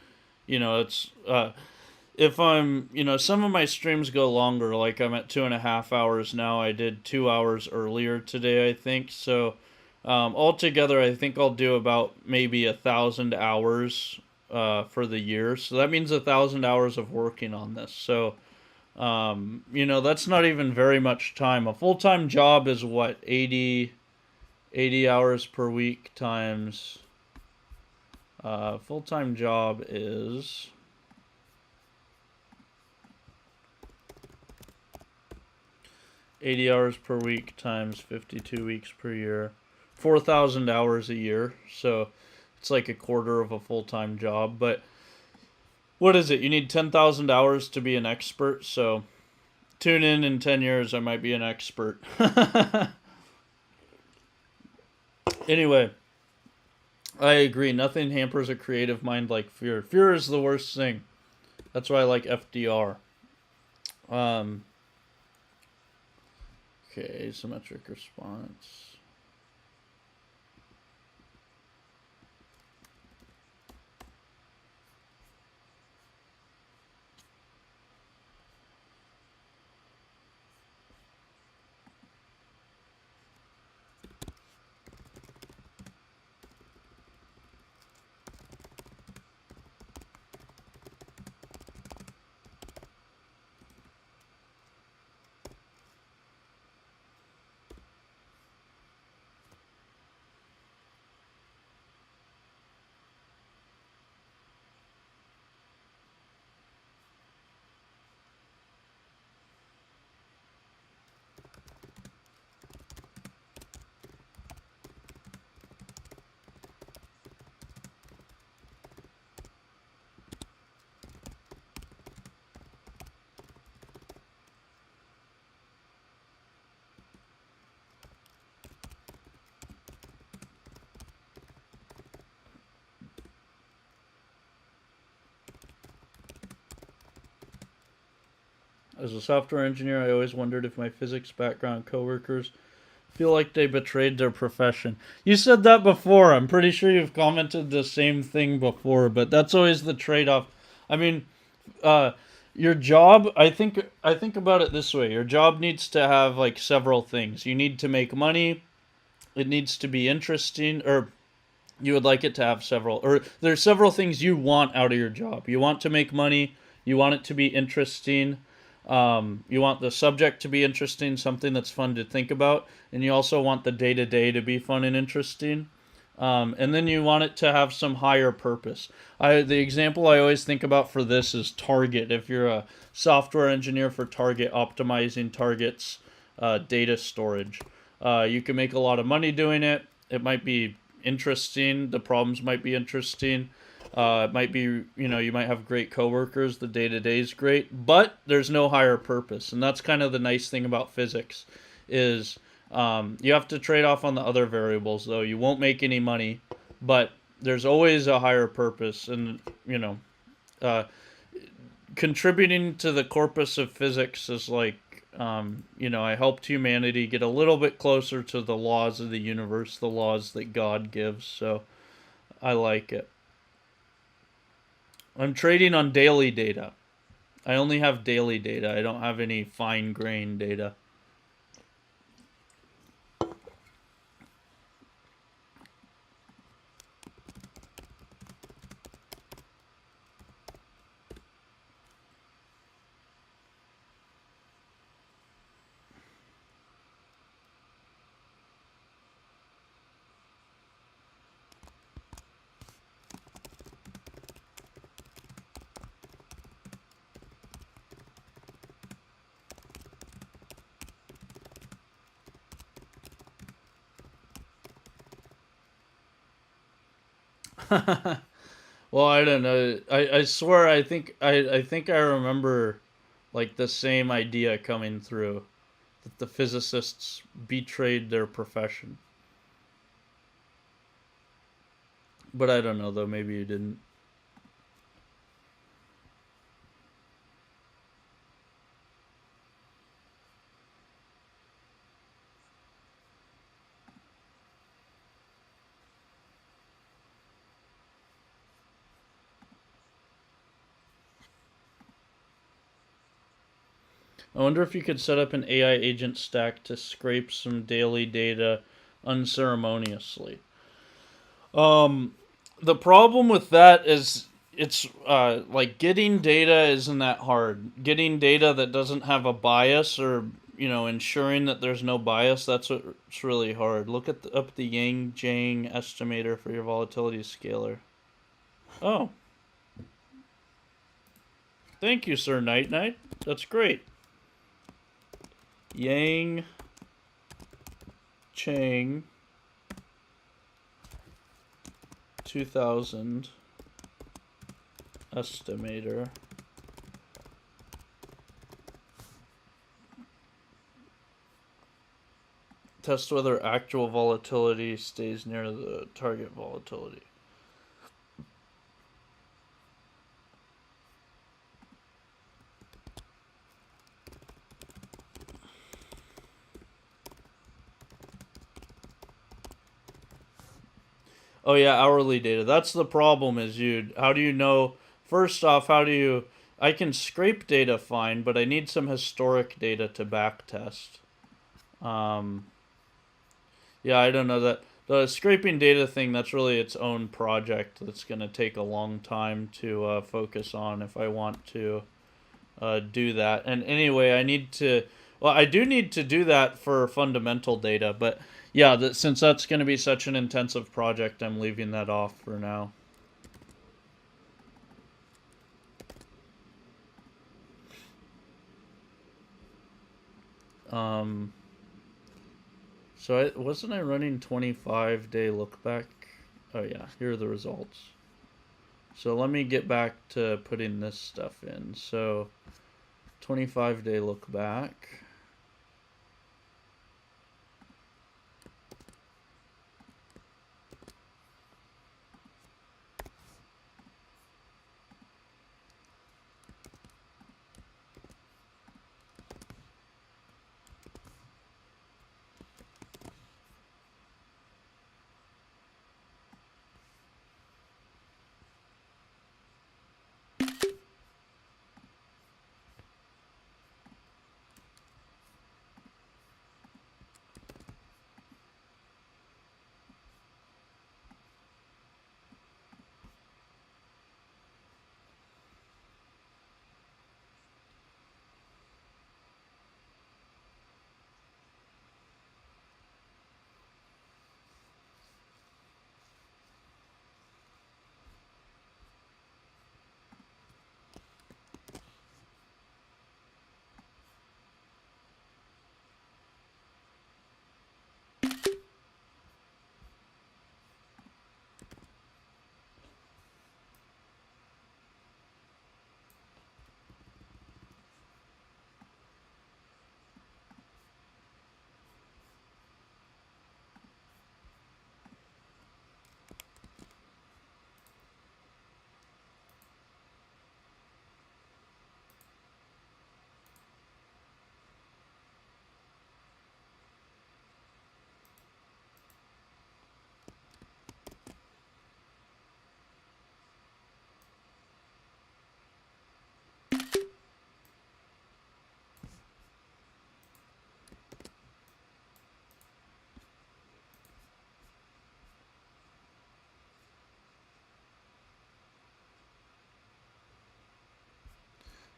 it's if some of my streams go longer. Like I'm at 2.5 hours now. I did 2 hours earlier today, I think. So altogether, I think I'll do about maybe 1,000 hours for the year. So that means 1,000 hours of working on this. So that's not even very much time. A full time job is what 80 hours per week times. Full time job is 80 hours per week times 52 weeks per year. 4,000 hours a year. So it's like a quarter of a full time job. But what is it? You need 10,000 hours to be an expert. So tune in 10 years, I might be an expert. Anyway, I agree. Nothing hampers a creative mind like fear. Fear is the worst thing. That's why I like FDR. Um, okay, asymmetric response. As a software engineer, I always wondered if my physics background coworkers feel like they betrayed their profession. You said that before. I'm pretty sure you've commented the same thing before, but that's always the trade off. I mean, uh, Your job, I think about it this way. Your job needs to have like several things. You need to make money, it needs to be interesting, or you would like it to have several, or there's several things you want out of your job. You want to make money, you want it to be interesting, you want the subject to be interesting, something that's fun to think about, and you also want the day to day to be fun and interesting. And then you want it to have some higher purpose. The example I always think about for this is Target. If you're a software engineer for Target, optimizing Target's data storage, you can make a lot of money doing it. It might be interesting. The problems might be interesting. It might be, you might have great coworkers. The day to day is great, but there's no higher purpose, and that's kind of the nice thing about physics, is you have to trade off on the other variables. Though you won't make any money, but there's always a higher purpose, and uh, contributing to the corpus of physics is like, I helped humanity get a little bit closer to the laws of the universe, the laws that God gives. So I like it. I'm trading on daily data. I only have daily data. I don't have any fine grained data. Well, I don't know. I swear I think I remember like the same idea coming through, that the physicists betrayed their profession. But I don't know though, maybe you didn't. I wonder if you could set up an AI agent stack to scrape some daily data unceremoniously. Um, the problem with that is it's like getting data isn't that hard. Getting data that doesn't have a bias, or ensuring that there's no bias, that's what's really hard. Look up the Yang Jang estimator for your volatility scaler. Oh, thank you, Sir Night Night. That's great. Yang Chang 2000 estimator. Test whether actual volatility stays near the target volatility. Oh yeah, hourly data. That's the problem. Is you? How do you know? First off, how do you? I can scrape data fine, but I need some historic data to backtest. Um, yeah, I don't know that the scraping data thing. That's really its own project. That's gonna take a long time to focus on if I want to do that. And anyway, I need to. Well, I do need to do that for fundamental data, but yeah, since that's going to be such an intensive project, I'm leaving that off for now. Um, so wasn't I running 25-day look back? Oh yeah, here are the results. So let me get back to putting this stuff in. So 25-day look back.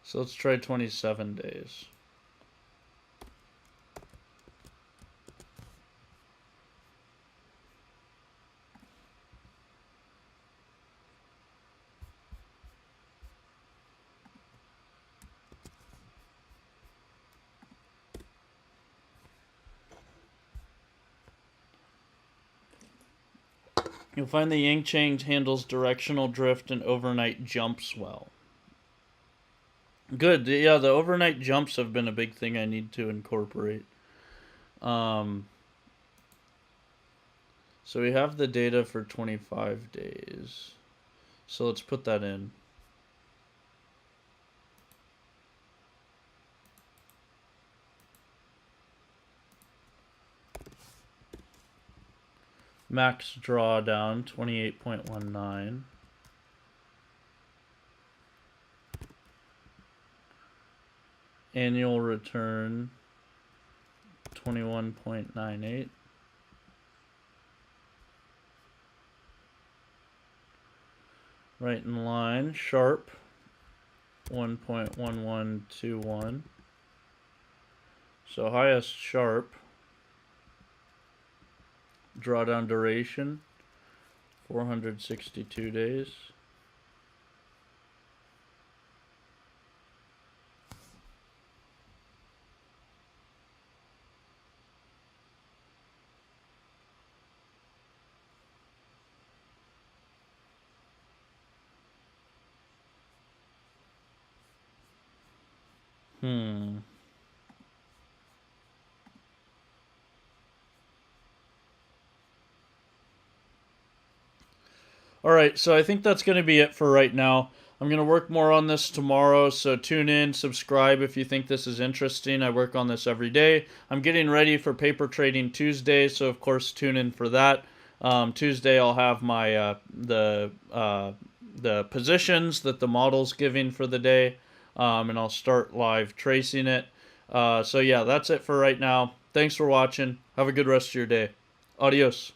So let's try 27 days. You'll find the Yang chain handles directional drift and overnight jumps well. Good. Yeah, the overnight jumps have been a big thing I need to incorporate. So we have the data for 25 days. So let's put that in. Max drawdown 28.19. Annual return 21.98. Right in line, sharp 1.1121. So highest sharp. Drawdown duration 462 days. Alright, so I think that's going to be it for right now. I'm going to work more on this tomorrow, so tune in, subscribe if you think this is interesting. I work on this every day. I'm getting ready for Paper Trading Tuesday, so of course tune in for that. Tuesday I'll have my the positions that the model's giving for the day, and I'll start live tracing it. So yeah, that's it for right now. Thanks for watching. Have a good rest of your day. Adios.